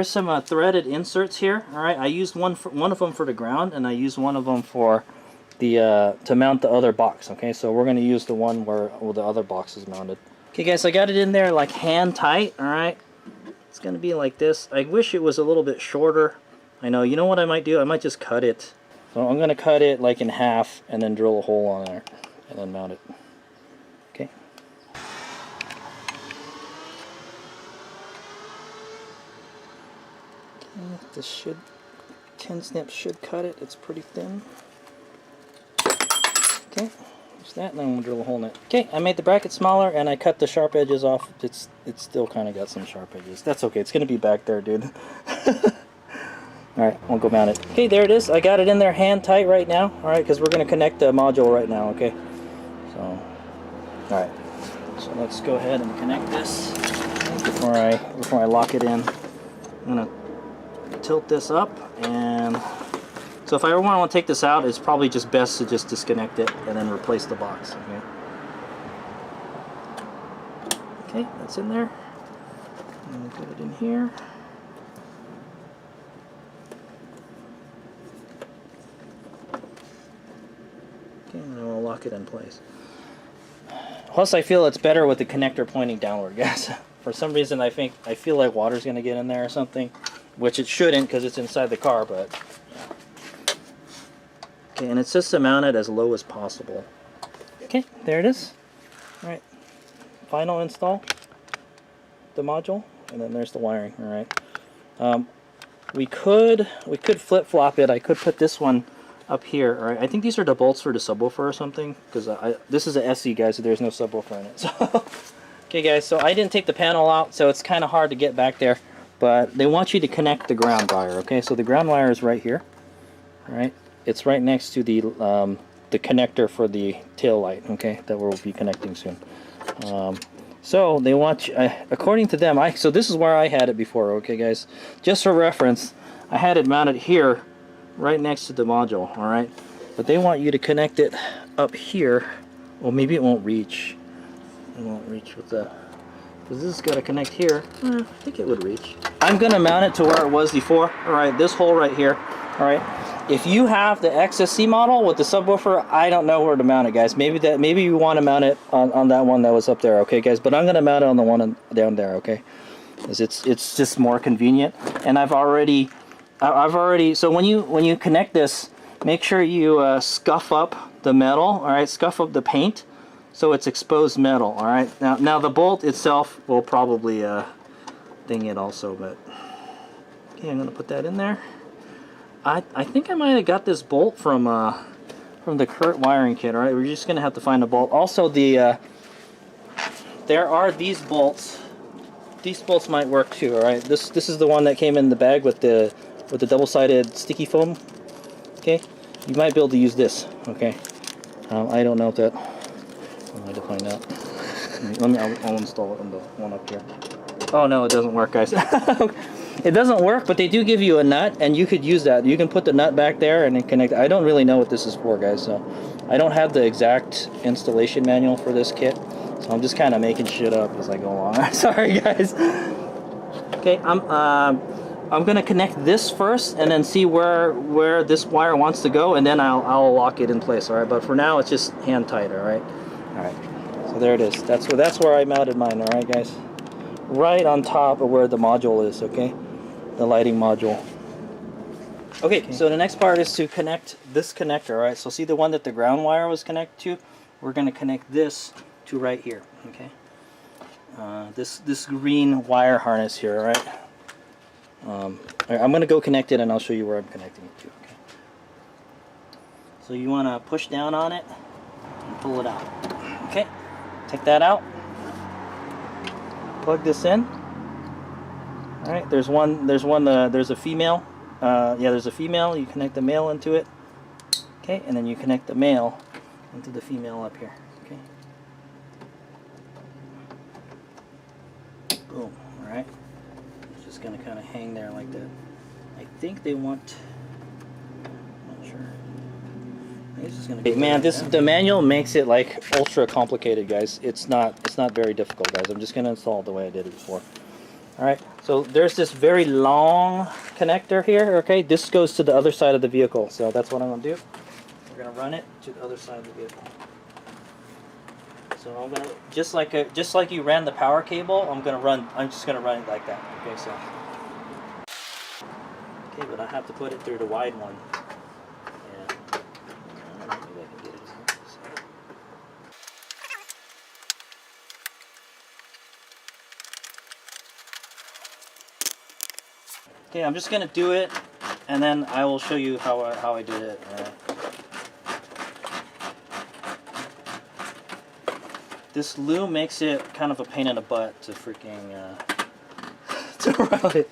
some threaded inserts here. All right, I used one of them for the ground, and I used one of them for the to mount the other box. Okay, so we're going to use the one where the other box is mounted. Okay, guys, I got it in there like hand tight. All right, it's going to be like this. I wish it was a little bit shorter. I know. You know what I might do? I might just cut it. So I'm going to cut it like in half, and then drill a hole on there, and then mount it. Okay. This 10 snips should cut it. It's pretty thin. Okay, use that, and then we'll drill a hole in it. Okay, I made the bracket smaller, and I cut the sharp edges off. It's still kind of got some sharp edges. That's okay. It's gonna be back there, dude. All right, we'll go mount it. Okay, there it is. I got it in there hand tight right now. All right, because we're gonna connect the module right now. Okay, so all right. So let's go ahead and connect this before I lock it in. I'm gonna tilt this up, and so if I ever want to take this out, it's probably just best to just disconnect it and then replace the box. Okay, that's in there. And we'll put it in here. Okay, and then we'll lock it in place. Plus, I feel it's better with the connector pointing downward, guys. For some reason, I feel like water's going to get in there or something. Which it shouldn't, because it's inside the car, but Okay, and it's just to mount it as low as possible. Okay, there it is. All right, final install the module, and then there's the wiring. All right, we could flip-flop it. I could put this one up here. All right, I think these are the bolts for the subwoofer or something, because this is a SE, guys, so there's no subwoofer in it. So okay, guys, so I didn't take the panel out, so it's kind of hard to get back there, but they want you to connect the ground wire. Okay, so the ground wire is right here. All right, it's right next to the connector for the tail light. Okay, that we'll be connecting soon. So they want you, according to them, so this is where I had it before. Okay, guys, just for reference, I had it mounted here, right next to the module. All right, but they want you to connect it up here. Well, maybe it won't reach. It won't reach with the, because this has got to connect here. I think it would reach. I'm gonna mount it to where it was before. All right, this hole right here. All right. If you have the XSC model with the subwoofer, I don't know where to mount it, guys. Maybe you want to mount it on that one that was up there, okay, guys. But I'm gonna mount it on the one down there, okay? Because it's just more convenient. And I've already. So when you connect this, make sure you scuff up the metal. All right, scuff up the paint, so it's exposed metal. All right. Now the bolt itself will probably ding it also, but okay, I'm gonna put that in there. I think I might have got this bolt from the Kurt wiring kit. All right, we're just gonna have to find a bolt. Also, there are these bolts. These bolts might work too. All right, this is the one that came in the bag with the double-sided sticky foam. Okay, you might be able to use this. Okay, I don't know if that. I'll have to find out. I'll install it on the one up here. Oh no, it doesn't work, guys. It doesn't work, but they do give you a nut, and you could use that. You can put the nut back there and then connect. I don't really know what this is for, guys, so I don't have the exact installation manual for this kit, so I'm just kind of making shit up as I go along. Sorry, guys. Okay, I'm gonna connect this first, and then see where this wire wants to go, and then I'll lock it in place. All right, but for now it's just hand tight. All right. All right. So there it is. That's where I mounted mine. All right, guys. Right on top of where the module is. Okay. The lighting module. Okay, so the next part is to connect this connector, right? So see the one that the ground wire was connected to? We're going to connect this to right here, okay? This green wire harness here, right? I'm going to go connect it, and I'll show you where I'm connecting it to, okay? So you want to push down on it and pull it out. Okay, take that out. Plug this in. All right, there's a female. Yeah, there's a female. You connect the male into it. Okay, and then you connect the male into the female up here. Okay. Boom. All right. It's just gonna kind of hang there like that. I think they want. I'm not sure. I think it's just gonna. Hey, man, the manual makes it like ultra complicated, guys. It's not very difficult, guys. I'm just gonna install it the way I did it before. Alright, so there's this very long connector here, okay? This goes to the other side of the vehicle, so that's what I'm going to do. We're going to run it to the other side of the vehicle. So I'm going to, just like you ran the power cable, I'm just going to run it like that, okay? So, okay, but I have to put it through the wide one. And, maybe I can get it. Okay, I'm just gonna do it, and then I will show you how I did it. This loom makes it kind of a pain in the butt to freaking to route it.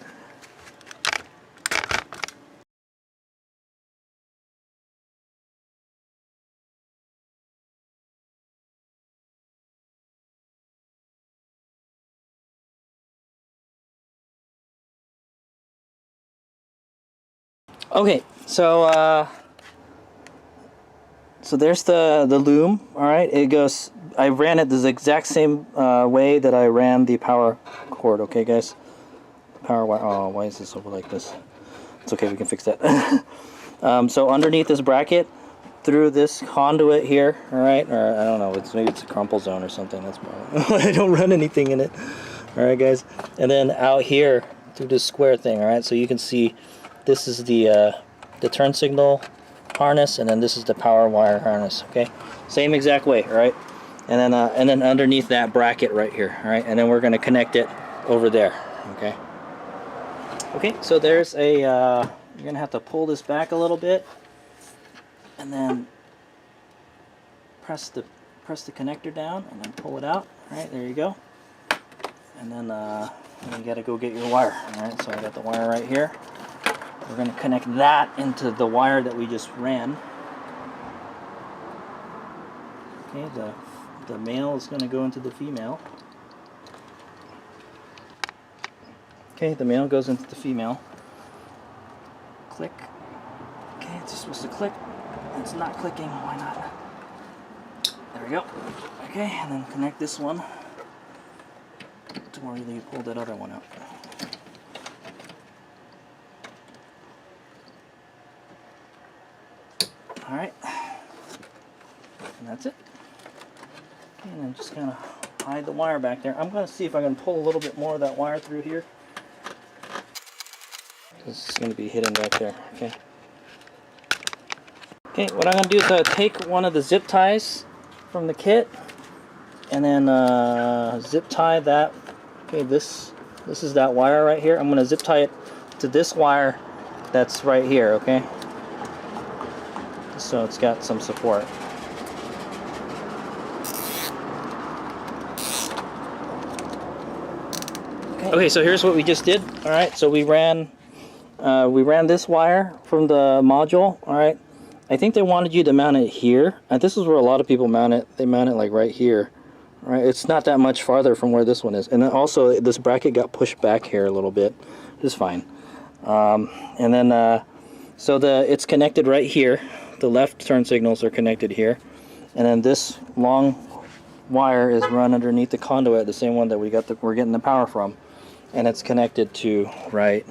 Okay, so there's the loom. All right, it goes. I ran it the exact same way that I ran the power cord. Okay, guys. Power wire. Oh, why is this over like this? It's okay. We can fix that. So underneath this bracket, through this conduit here. All right, or I don't know. Maybe it's a crumple zone or something. That's probably. I don't run anything in it. All right, guys. And then out here through this square thing. All right, so you can see. This is the turn signal harness, and then this is the power wire harness. Okay, same exact way, right? And then underneath that bracket right here, all right? And then we're going to connect it over there. Okay. Okay, so there's a. You're going to have to pull this back a little bit, and then press the connector down, and then pull it out. All right, there you go. And then you got to go get your wire. All right, so I got the wire right here. We're going to connect that into the wire that we just ran. Okay, the male is going to go into the female. Okay, the male goes into the female. Click. Okay, it's supposed to click. It's not clicking. Why not? There we go. Okay, and then connect this one to where you pull that other one out. Alright. And that's it. Okay, and then just kind of hide the wire back there. I'm going to see if I can pull a little bit more of that wire through here. This is going to be hidden right there. Okay. Okay, what I'm going to do is take one of the zip ties from the kit, and then zip tie that. Okay, this is that wire right here. I'm going to zip tie it to this wire that's right here. Okay, so it's got some support. Okay, so here's what we just did. All right, so we ran this wire from the module. All right, I think they wanted you to mount it here, and this is where a lot of people mount it. They mount it like right here. All right, it's not that much farther from where this one is, and then also this bracket got pushed back here a little bit. It's fine. And then so it's connected right here. The left turn signals are connected here, and then this long wire is run underneath the conduit, the same one that we're getting the power from, and it's connected to right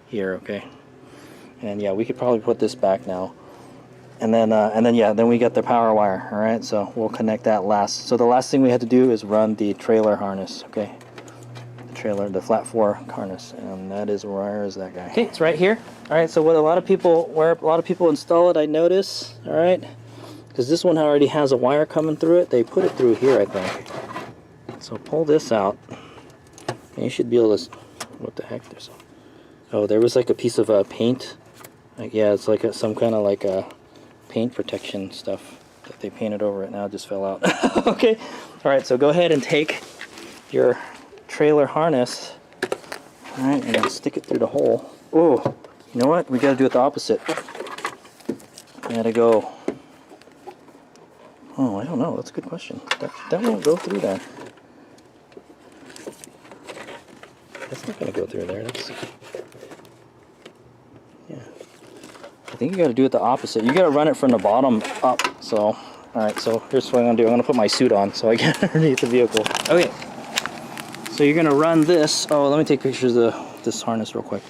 here. Okay, and yeah, we could probably put this back now, and then yeah, then we got the power wire. All right, so we'll connect that last. So the last thing we had to do is run the trailer harness. Okay, the flat 4 harness, and that is, where is that guy? Okay, it's right here. All right, so where a lot of people install it, I notice. All right, because this one already has a wire coming through it. They put it through here, I think. So pull this out, and you should be able to. What the heck? There was like a piece of paint. Yeah, it's like some kind of like a paint protection stuff that they painted over it. Now it just fell out. Okay. All right, so go ahead and take your trailer harness, all right, and then stick it through the hole. Oh, you know what? We got to do it the opposite. We got to go. Oh, I don't know. That's a good question. That won't go through there. That's not going to go through there. Yeah. I think you got to do it the opposite. You got to run it from the bottom up. So, all right. So here's what I'm going to do. I'm going to put my suit on so I get underneath the vehicle. Okay. So you're going to run this. Oh, let me take pictures of this harness real quick.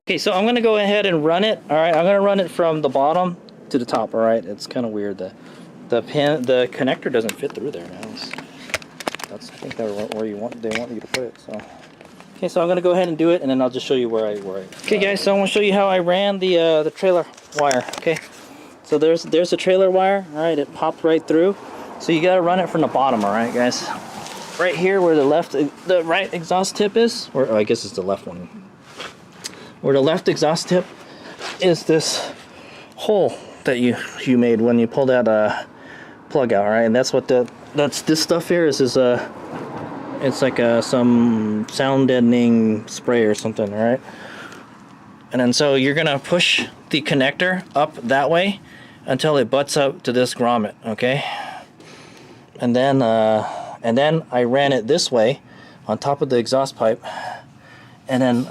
Okay, so I'm going to go ahead and run it. All right, I'm going to run it from the bottom to the top. All right, it's kind of weird. The connector doesn't fit through there now. I think that's where they want you to put it. So okay, so I'm going to go ahead and do it, and then I'll just show you where I. Okay, guys, so I'm going to show you how I ran the trailer wire. Okay, so there's the trailer wire. All right, it popped right through. So you got to run it from the bottom. All right, guys. Right here where the right exhaust tip is, or I guess it's the left one. Where the left exhaust tip is this hole that you made when you pull that plug out, right? And that's what this stuff here is it's like some sound deadening spray or something, all right? And then so you're gonna push the connector up that way until it butts up to this grommet, okay? And then I ran it this way on top of the exhaust pipe, and then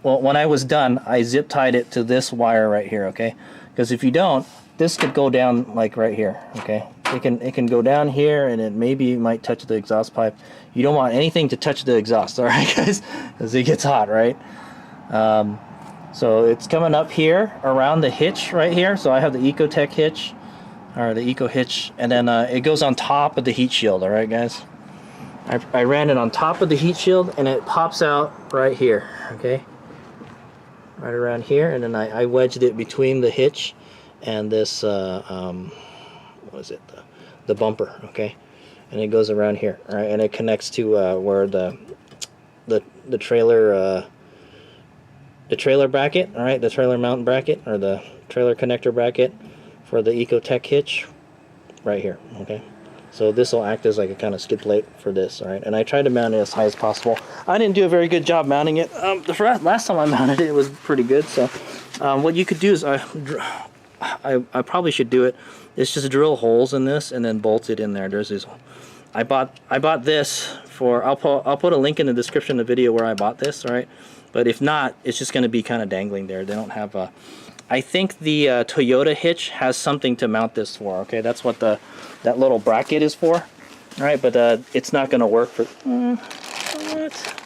well, when I was done, I zip tied it to this wire right here, okay? Because if you don't, this could go down like right here, okay? It can go down here, and it maybe might touch the exhaust pipe. You don't want anything to touch the exhaust, all right, guys? Because it gets hot, right? So it's coming up here around the hitch right here. So I have the Ecotech hitch, or the Eco hitch, and then it goes on top of the heat shield, all right, guys? I ran it on top of the heat shield, and it pops out right here, okay? Right around here, and then I wedged it between the hitch and this what is it, the bumper, okay, and it goes around here, all right, and it connects to where the trailer bracket, all right, the trailer mount bracket, or the trailer connector bracket for the Ecotech hitch, right here, okay. So this will act as like a kind of skid plate for this, all right. And I tried to mount it as high as possible. I didn't do a very good job mounting it. The last time I mounted it, it was pretty good. So what you could do is, I probably should do it. It's just drill holes in this and then bolt it in there. There's these. I bought this for. I'll put a link in the description of the video where I bought this, all right. But if not, it's just going to be kind of dangling there. They don't have a. I think the Toyota hitch has something to mount this for. Okay, that's what that little bracket is for. All right, but it's not going to work for. What?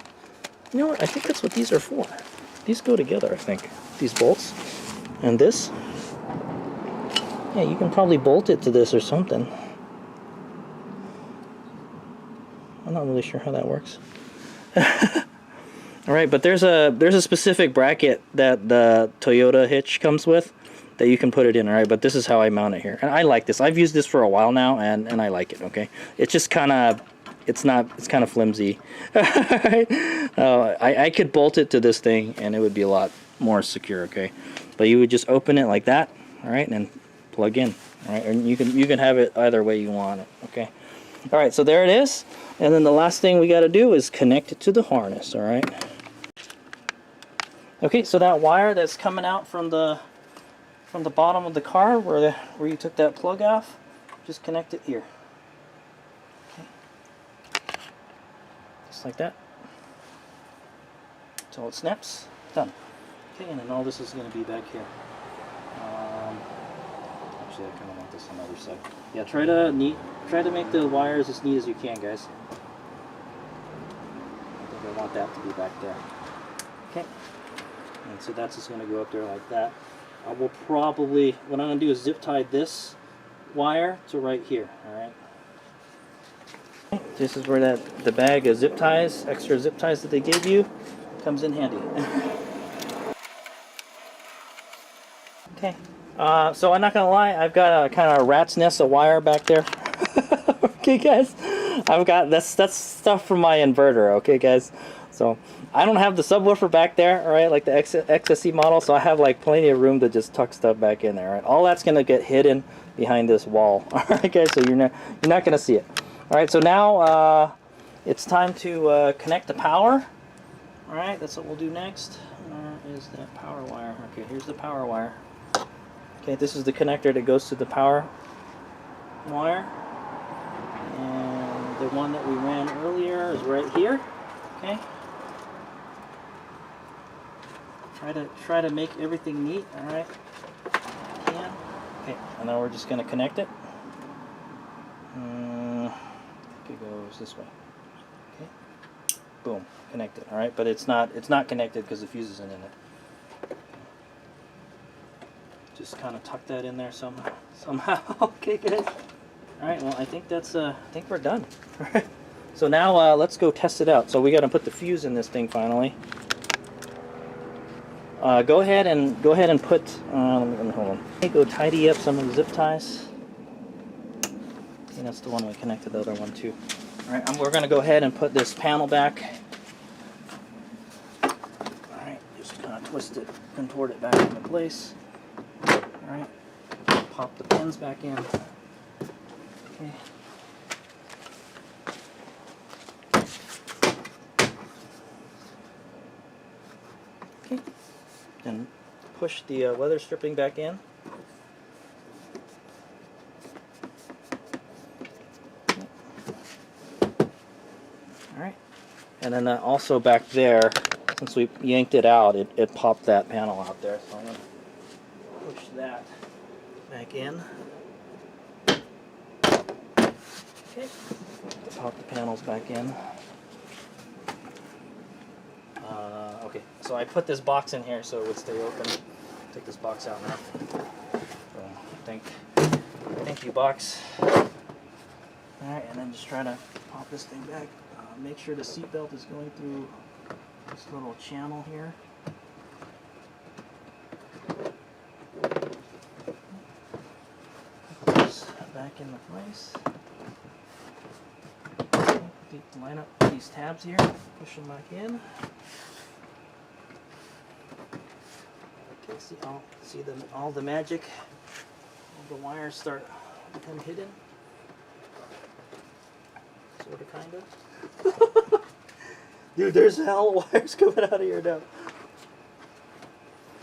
You know what? I think that's what these are for. These go together, I think. These bolts and this. Yeah, you can probably bolt it to this or something. I'm not really sure how that works. All right, but there's a specific bracket that the Toyota hitch comes with that you can put it in. All right, but this is how I mount it here, and I like this. I've used this for a while now, and I like it. Okay, it's just kind of, it's kind of flimsy. I could bolt it to this thing, and it would be a lot more secure. Okay, but you would just open it like that. All right, and then plug in. All right, and you can have it either way you want it. Okay. All right, so there it is, and then the last thing we got to do is connect it to the harness. All right. Okay, so that wire that's coming out from the bottom of the car, where you took that plug off, just connect it here. Okay. Just like that. Until it snaps. Done. Okay, and then all this is going to be back here. Actually, I kind of want this on the other side. Yeah, try to make the wires as neat as you can, guys. I think I want that to be back there. Okay. And so that's just going to go up there like that. I will probably, what I'm going to do is zip tie this wire to right here, alright? This is where the bag of zip ties, extra zip ties that they gave you, comes in handy. Okay, so I'm not going to lie, I've got a kind of a rat's nest of wire back there. Okay guys, I've got, that's stuff from my inverter, okay guys? So I don't have the subwoofer back there, all right, like the XSE model, so I have like plenty of room to just tuck stuff back in there. All right, all that's gonna get hidden behind this wall. All right, guys, so you're not gonna see it. All right, so now it's time to connect the power. All right, that's what we'll do next. Where is that power wire? Okay, here's the power wire. Okay, this is the connector that goes to the power wire, and the one that we ran earlier is right here. Okay. Try to make everything neat, all right? Can. Okay, and now we're just going to connect it. I think it goes this way. Okay. Boom, connected. All right, but it's not connected because the fuse isn't in it. Just kind of tuck that in there somehow. Okay, guys. All right. Well, I think that's I think we're done. All right. So now let's go test it out. So we got to put the fuse in this thing finally. Go ahead and put. Let me hold on. Go tidy up some of the zip ties. Okay, that's the one we connected the other one to. All right, we're going to go ahead and put this panel back. All right, just kind of twist it, contort it back into place. All right, pop the pins back in. Okay. Okay. And push the weather stripping back in. Alright, and then also back there, since we yanked it out, it popped that panel out there, so I'm going to push that back in. Okay, pop the panels back in. Okay, so I put this box in here so it would stay open. Take this box out now. So, thank you, box. Alright, and then just try to pop this thing back. Make sure the seatbelt is going through this little channel here. back into place. Okay, line up these tabs here, push them back in. Okay, see all the magic. All the wires start become hidden. Sort of, kind of. Dude, there's hell wires coming out of here now.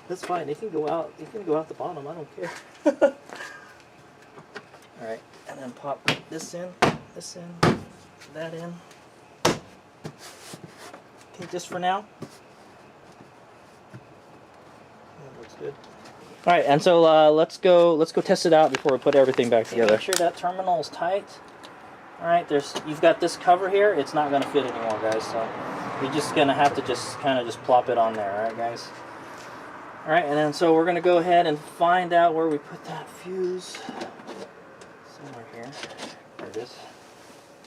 That's fine. They can go out. They can go out the bottom. I don't care. All right, and then pop this in, that in. Okay, just for now. That looks good. All right, and so let's go test it out before we put everything back together. Make sure that terminal is tight. All right, you've got this cover here. It's not going to fit anymore, guys. So you're just going to have to just kind of just plop it on there, all right, guys. All right, and then so we're going to go ahead and find out where we put that fuse. Somewhere here. There it is.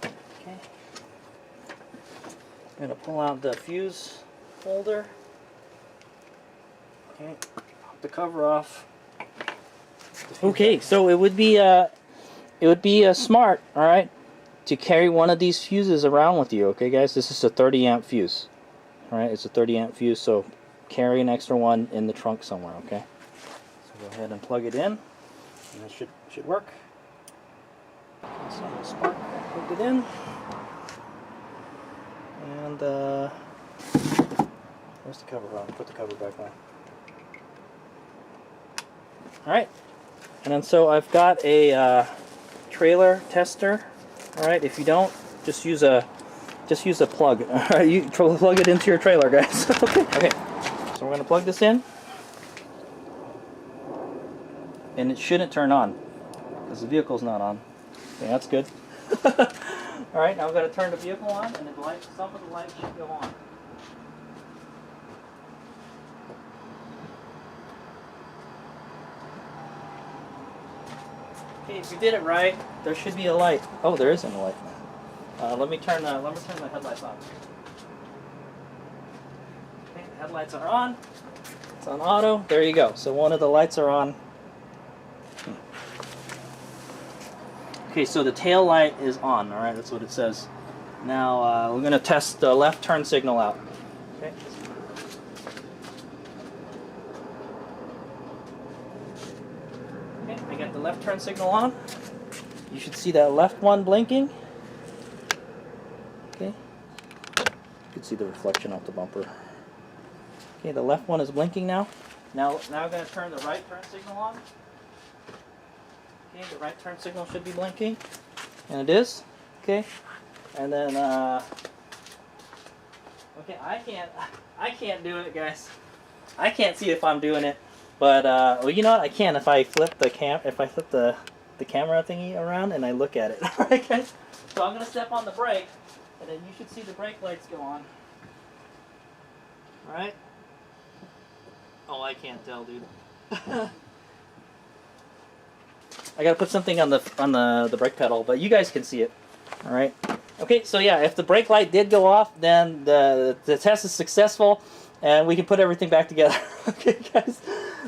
Okay. I'm going to pull out the fuse holder. Okay. Pop the cover off. Okay, so it would be smart, all right, to carry one of these fuses around with you. Okay, guys, this is a 30 amp fuse. All right, it's a 30 amp fuse, so carry an extra one in the trunk somewhere. Okay. So go ahead and plug it in, and it should work. So spark, plug it in, and where's the cover on? Put the cover back on. All right, and then so I've got a trailer tester. All right, if you don't, just use a plug. All right, you plug it into your trailer, guys. Okay, so we're gonna plug this in, and it shouldn't turn on because the vehicle's not on. Okay, that's good. All right, now I'm going to turn the vehicle on, and some of the lights should go on. Okay, if you did it right, there should be a light. Oh, there isn't a light. Let me turn the headlights on. Okay, the headlights are on. It's on auto. There you go. So one of the lights are on. Okay, so the tail light is on, all right, that's what it says. Now we're going to test the left turn signal out. Okay. Okay, I got the left turn signal on. You should see that left one blinking. Okay. You can see the reflection off the bumper. Okay, the left one is blinking now. Now I'm going to turn the right turn signal on. Okay, the right turn signal should be blinking, and it is. Okay, and then okay, I can't do it, guys. I can't see if I'm doing it, but well, you know what? I can if I flip the camera thingy around and I look at it. All right, guys. So I'm gonna step on the brake, and then you should see the brake lights go on. All right. Oh, I can't tell, dude. I gotta put something on the brake pedal, but you guys can see it. All right. Okay, so yeah, if the brake light did go off, then the test is successful, and we can put everything back together. Okay, guys.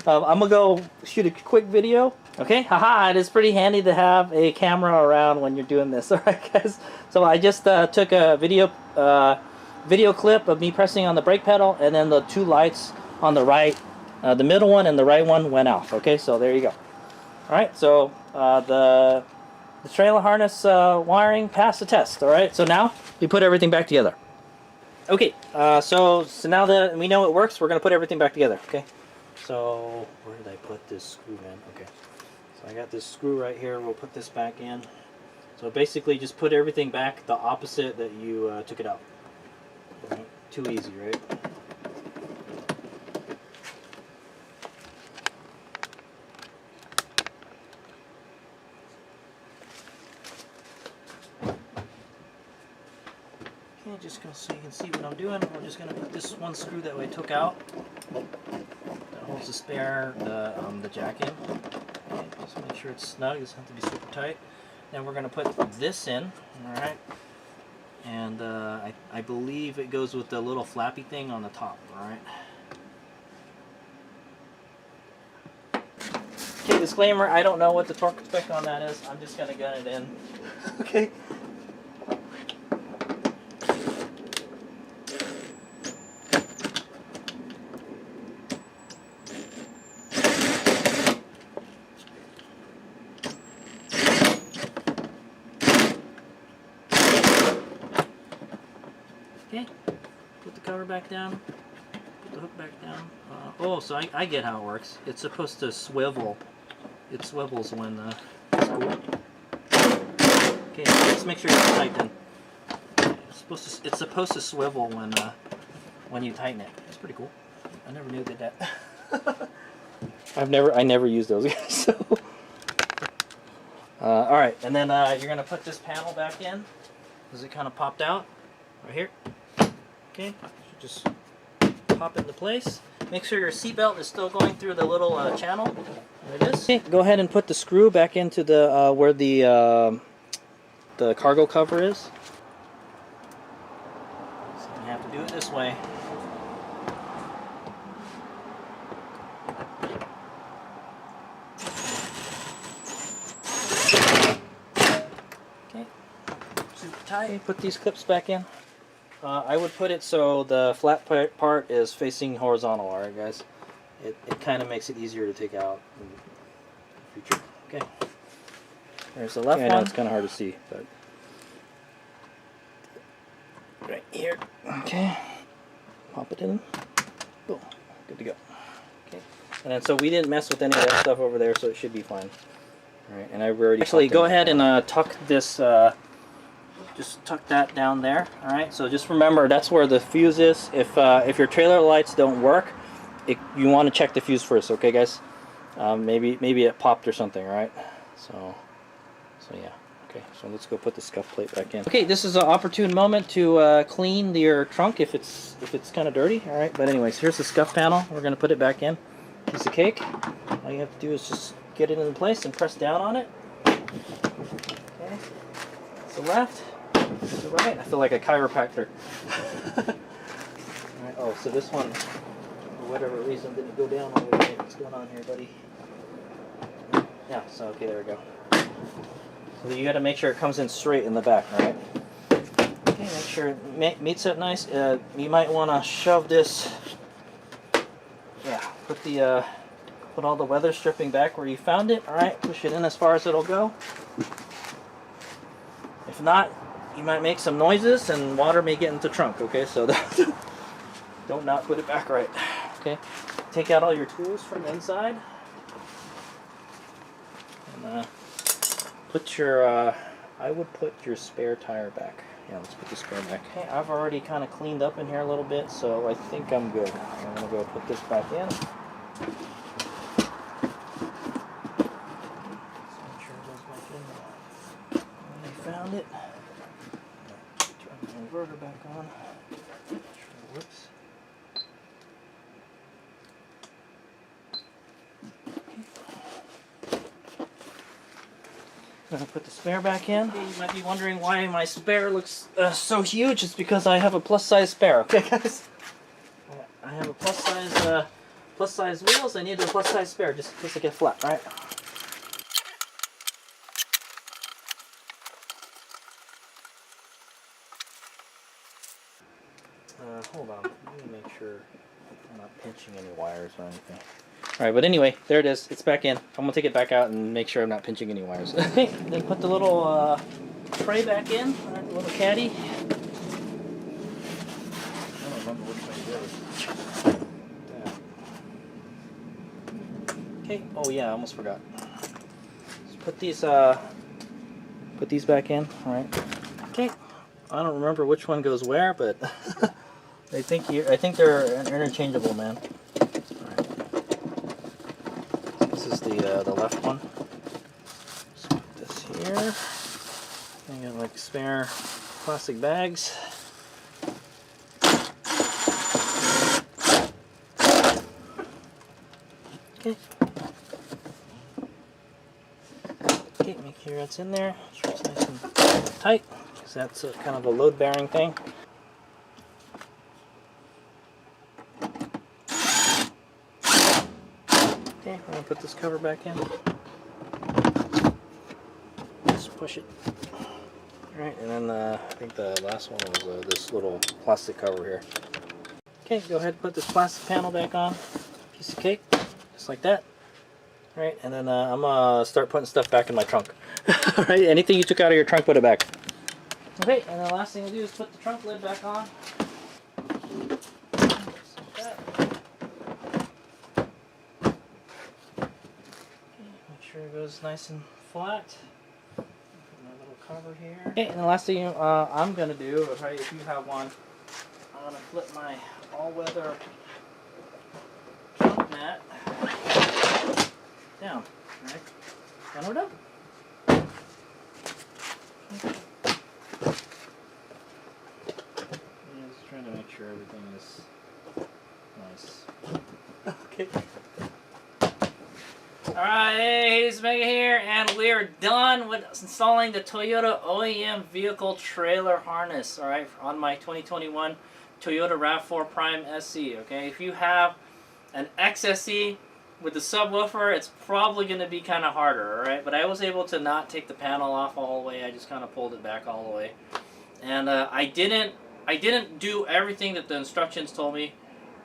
I'm gonna go shoot a quick video. Okay, haha! It is pretty handy to have a camera around when you're doing this. All right, guys. So I just took a video clip of me pressing on the brake pedal, and then the two lights on the right, the middle one and the right one went off. Okay, so there you go. Alright, so the trailer harness wiring passed the test. Alright, so now we put everything back together. Okay, so now that we know it works, we're going to put everything back together. Okay, so where did I put this screw in? Okay, so I got this screw right here. We'll put this back in. So basically just put everything back the opposite that you took it out. Right? Too easy, right? Okay, just so you can see what I'm doing, we're just going to put this one screw that we took out that holds the spare, the jack in. Okay, just make sure it's snug. It doesn't have to be super tight. Then we're going to put this in, alright, and I believe it goes with the little flappy thing on the top, alright. Okay, disclaimer, I don't know what the torque spec on that is. I'm just going to gun it in. Okay. Okay, put the cover back down, put the hook back down. Oh, so I get how it works. It's supposed to swivel. It swivels when, it's cool. Okay, just make sure it's tight then. It's supposed to swivel when you tighten it. It's pretty cool. I never knew it did that. I never used those guys. So. All right, and then you're gonna put this panel back in. Does it kind of popped out right here? Okay, just pop into place. Make sure your seatbelt is still going through the little channel. There it is. Okay, go ahead and put the screw back into the where the cargo cover is. So you have to do it this way. Okay, super tight. Put these clips back in. I would put it so the flat part is facing horizontal, alright guys? It kind of makes it easier to take out in the future. Okay. There's the left one. I know it's kind of hard to see, but right here. Okay. Pop it in. Boom. Good to go. Okay. And then so we didn't mess with any of that stuff over there, so it should be fine. Alright, and I've already actually go ahead and tuck this just tuck that down there. All right. So just remember that's where the fuse is. If your trailer lights don't work, you want to check the fuse first. Okay, guys. Maybe it popped or something. All right. So yeah. Okay. So let's go put the scuff plate back in. Okay. This is an opportune moment to clean your trunk if it's kind of dirty. All right. But anyways, here's the scuff panel. We're gonna put it back in. Piece of cake. All you have to do is just get it in place and press down on it. Okay. To the left. To the right. I feel like a chiropractor. Alright, oh, so this one, for whatever reason, didn't go down all the way. What's going on here, buddy? Yeah, so okay, there we go. So you got to make sure it comes in straight in the back, alright? Okay, make sure it meets it nice. You might want to shove this, yeah, put all the weather stripping back where you found it, alright? Push it in as far as it'll go. If not, you might make some noises and water may get into the trunk, okay? So don't not put it back right, okay? Take out all your tools from the inside. And put your, I would put your spare tire back. Yeah, let's put the spare back. Okay, I've already kind of cleaned up in here a little bit, so I think I'm good. I'm gonna go put this back in. Make sure it goes back in when I found it. Turn the inverter back on. Make sure it works. I'm going to put the spare back in. Okay, you might be wondering why my spare looks so huge. It's because I have a plus size spare, okay guys? I have a plus size wheels. I need a plus size spare just in case I get flat, right? Hold on, let me make sure I'm not pinching any wires or anything. Alright, but anyway, there it is. It's back in. I'm going to take it back out and make sure I'm not pinching any wires. Okay, then put the little tray back in, the little caddy. I don't remember which way it is. Okay, oh yeah, I almost forgot. Let's put these back in, alright. Okay, I don't remember which one goes where, but I think they're interchangeable, man. This is the left one. Let's put this here. I got like spare plastic bags. Okay. Okay, make sure that's in there. Make sure it's nice and tight, because that's kind of a load-bearing thing. Okay, we're going to put this cover back in. Just push it. Alright, and then I think the last one was this little plastic cover here. Okay, go ahead and put this plastic panel back on. Piece of cake, just like that. Alright, and then I'm going to start putting stuff back in my trunk. Alright, anything you took out of your trunk, put it back. Okay, and the last thing to do is put the trunk lid back on. Just like that. Make sure it goes nice and flat. Put my little cover here. Okay, and the last thing I'm going to do, right, if you have one, I'm going to flip my all-weather trunk mat down. Alright, and we're done. Just trying to make sure everything is nice. Okay. Alright, hey, it's Mega here, and we are done with installing the Toyota OEM vehicle trailer harness, alright, on my 2021 Toyota Rav4 Prime SE, okay? If you have an XSE with the subwoofer, it's probably going to be kind of harder, alright? But I was able to not take the panel off all the way. I just kind of pulled it back all the way. And I didn't do everything that the instructions told me.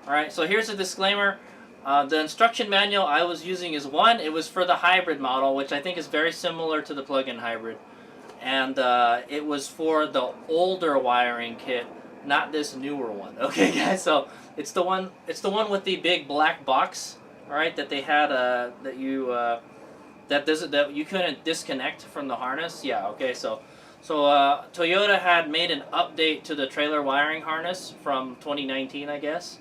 Alright, so here's a disclaimer. The instruction manual I was using is it was for the hybrid model, which I think is very similar to the plug-in hybrid. And it was for the older wiring kit, not this newer one. Okay, guys, so it's the one with the big black box, all right, that they had that you couldn't disconnect from the harness. Yeah, okay, so Toyota had made an update to the trailer wiring harness from 2019, I guess.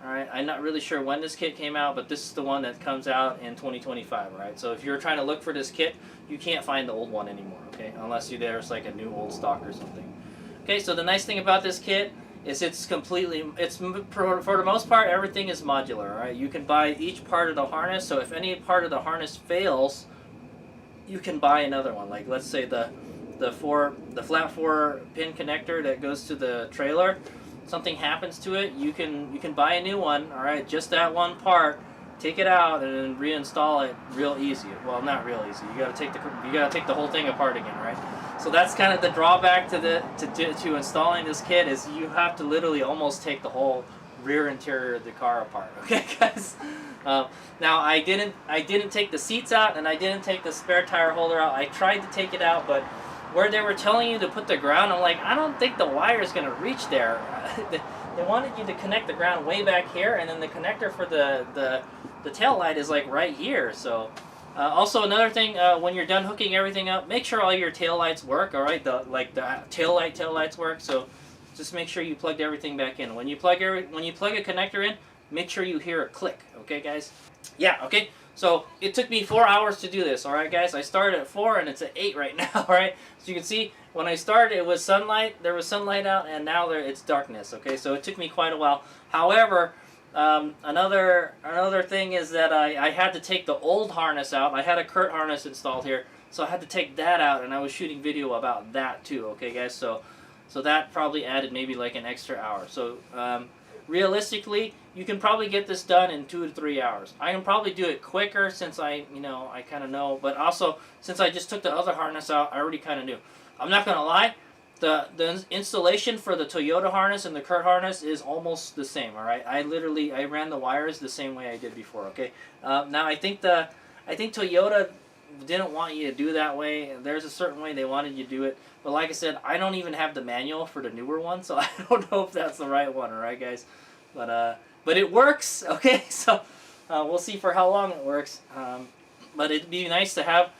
All right, I'm not really sure when this kit came out, but this is the one that comes out in 2025, right? So if you're trying to look for this kit, you can't find the old one anymore, okay? Unless there's like a new old stock or something. Okay, so the nice thing about this kit is for the most part, everything is modular, all right? You can buy each part of the harness, so if any part of the harness fails, you can buy another one. Like, let's say the flat 4 pin connector that goes to the trailer, something happens to it, you can buy a new one, all right? Just that one part, take it out and then reinstall it real easy. Well, not real easy. You gotta take the whole thing apart again, right? So that's kind of the drawback to installing this kit, is you have to literally almost take the whole rear interior of the car apart. Okay, guys. Now I didn't take the seats out, and I didn't take the spare tire holder out. I tried to take it out, but where they were telling you to put the ground, I'm like, I don't think the wire is going to reach there. They wanted you to connect the ground way back here, and then the connector for the tail light is like right here. So also another thing, when you're done hooking everything up, make sure all your tail lights work. All right, the tail lights work. So just make sure you plugged everything back in. When you plug a connector in, make sure you hear a click. Okay, guys? Yeah. Okay. So it took me 4 hours to do this, all right, guys? I started at 4 and it's at 8 right now, all right? So you can see when I started, it was sunlight. There was sunlight out, and now it's darkness, okay? So it took me quite a while. However, another thing is that I had to take the old harness out. I had a Kurt harness installed here, so I had to take that out, and I was shooting video about that too, okay, guys? So that probably added maybe like an extra hour. So realistically, you can probably get this done in 2 to 3 hours. I can probably do it quicker since I kind of know, but also since I just took the other harness out, I already kind of knew. I'm not gonna lie, the installation for the Toyota harness and the Kurt harness is almost the same. All right, I ran the wires the same way I did before. Okay, now I think Toyota didn't want you to do that way. There's a certain way they wanted you to do it, but like I said, I don't even have the manual for the newer one, so I don't know if that's the right one. All right, guys, but it works. Okay, so we'll see for how long it works. But it'd be nice to have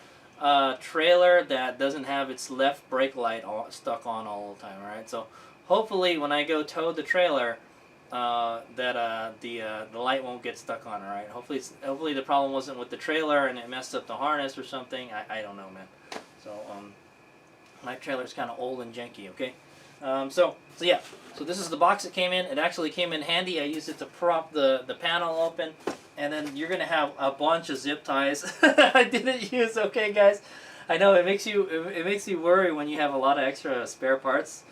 a trailer that doesn't have its left brake light stuck on all the time. All right, so hopefully when I go tow the trailer, the light won't get stuck on. All right, hopefully the problem wasn't with the trailer and it messed up the harness or something. I don't know, man. So my trailer's kind of old and janky. Okay, so yeah, so this is the box it came in. It actually came in handy. I used it to prop the panel open, and then you're gonna have a bunch of zip ties. I didn't use. Okay, guys, I know it makes you worry when you have a lot of extra spare parts.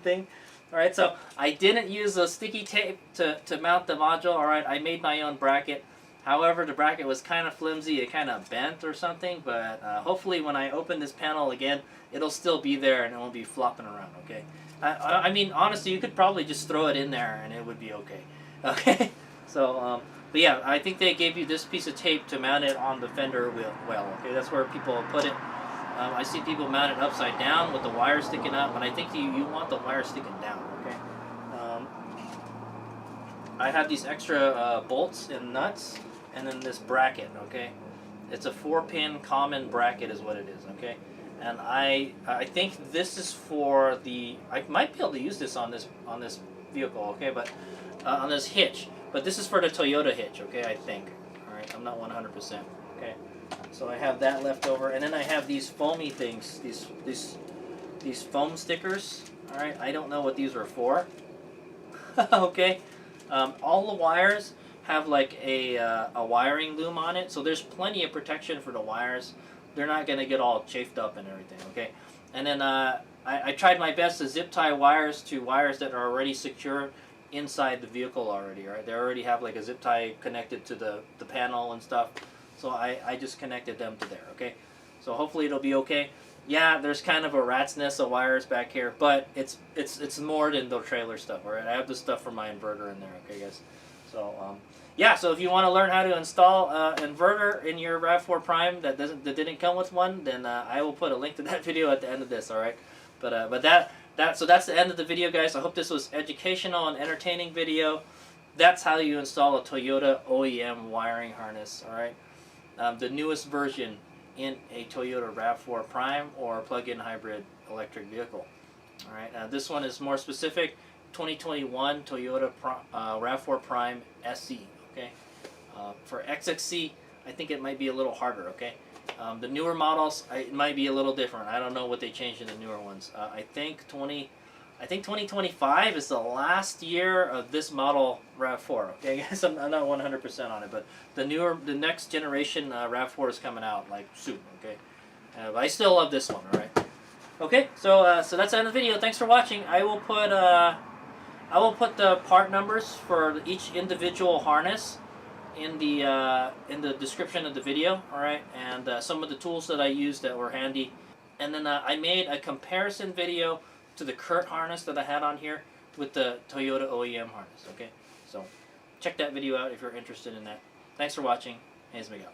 thing. All right, so I didn't use a sticky tape to mount the module. All right, I made my own bracket. However, the bracket was kind of flimsy. It kind of bent or something, but hopefully when I open this panel again, it'll still be there and it won't be flopping around, okay? I mean, honestly, you could probably just throw it in there and it would be okay. Okay? So, but yeah, I think they gave you this piece of tape to mount it on the fender well, okay? That's where people put it. I see people mount it upside down with the wire sticking up, but I think you want the wire sticking down, okay? I have these extra bolts and nuts, and then this bracket, okay? It's a 4-pin common bracket is what it is, okay? And I think this is for the, I might be able to use this on this vehicle, okay? But on this hitch, but this is for the Toyota hitch, okay? I think. All right, I'm not 100%, okay? So I have that left over, and then I have these foamy things, these foam stickers. All right, I don't know what these are for. Okay, all the wires have like a wiring loom on it, so there's plenty of protection for the wires. They're not gonna get all chafed up and everything. Okay, and then I tried my best to zip tie wires to wires that are already secured inside the vehicle already. Right, they already have like a zip tie connected to the panel and stuff. So I just connected them to there, okay? So hopefully it'll be okay. Yeah, there's kind of a rat's nest of wires back here, but it's more than the trailer stuff, all right? I have the stuff for my inverter in there, okay, guys? So, yeah, so if you want to learn how to install inverter in your RAV4 Prime that didn't come with one, then I will put a link to that video at the end of this, all right? But so that's the end of the video, guys. I hope this was educational and entertaining video. That's how you install a Toyota OEM wiring harness, all right? The newest version in a Toyota RAV4 Prime or plug-in hybrid electric vehicle. All right, this one is more specific, 2021 Toyota RAV4 Prime SE. Okay, for XXC, I think it might be a little harder. Okay, the newer models, it might be a little different. I don't know what they changed in the newer ones. I think 2025 is the last year of this model RAV4. Okay, guys, I'm not 100% on it, but the next generation RAV4 is coming out like soon. Okay, but I still love this one. All right. Okay, so that's the end of the video. Thanks for watching. I will put the part numbers for each individual harness in the description of the video. All right, and some of the tools that I used that were handy, and then I made a comparison video to the current harness that I had on here with the Toyota OEM harness, okay? So check that video out if you're interested in that. Thanks for watching. Hayes Miguel.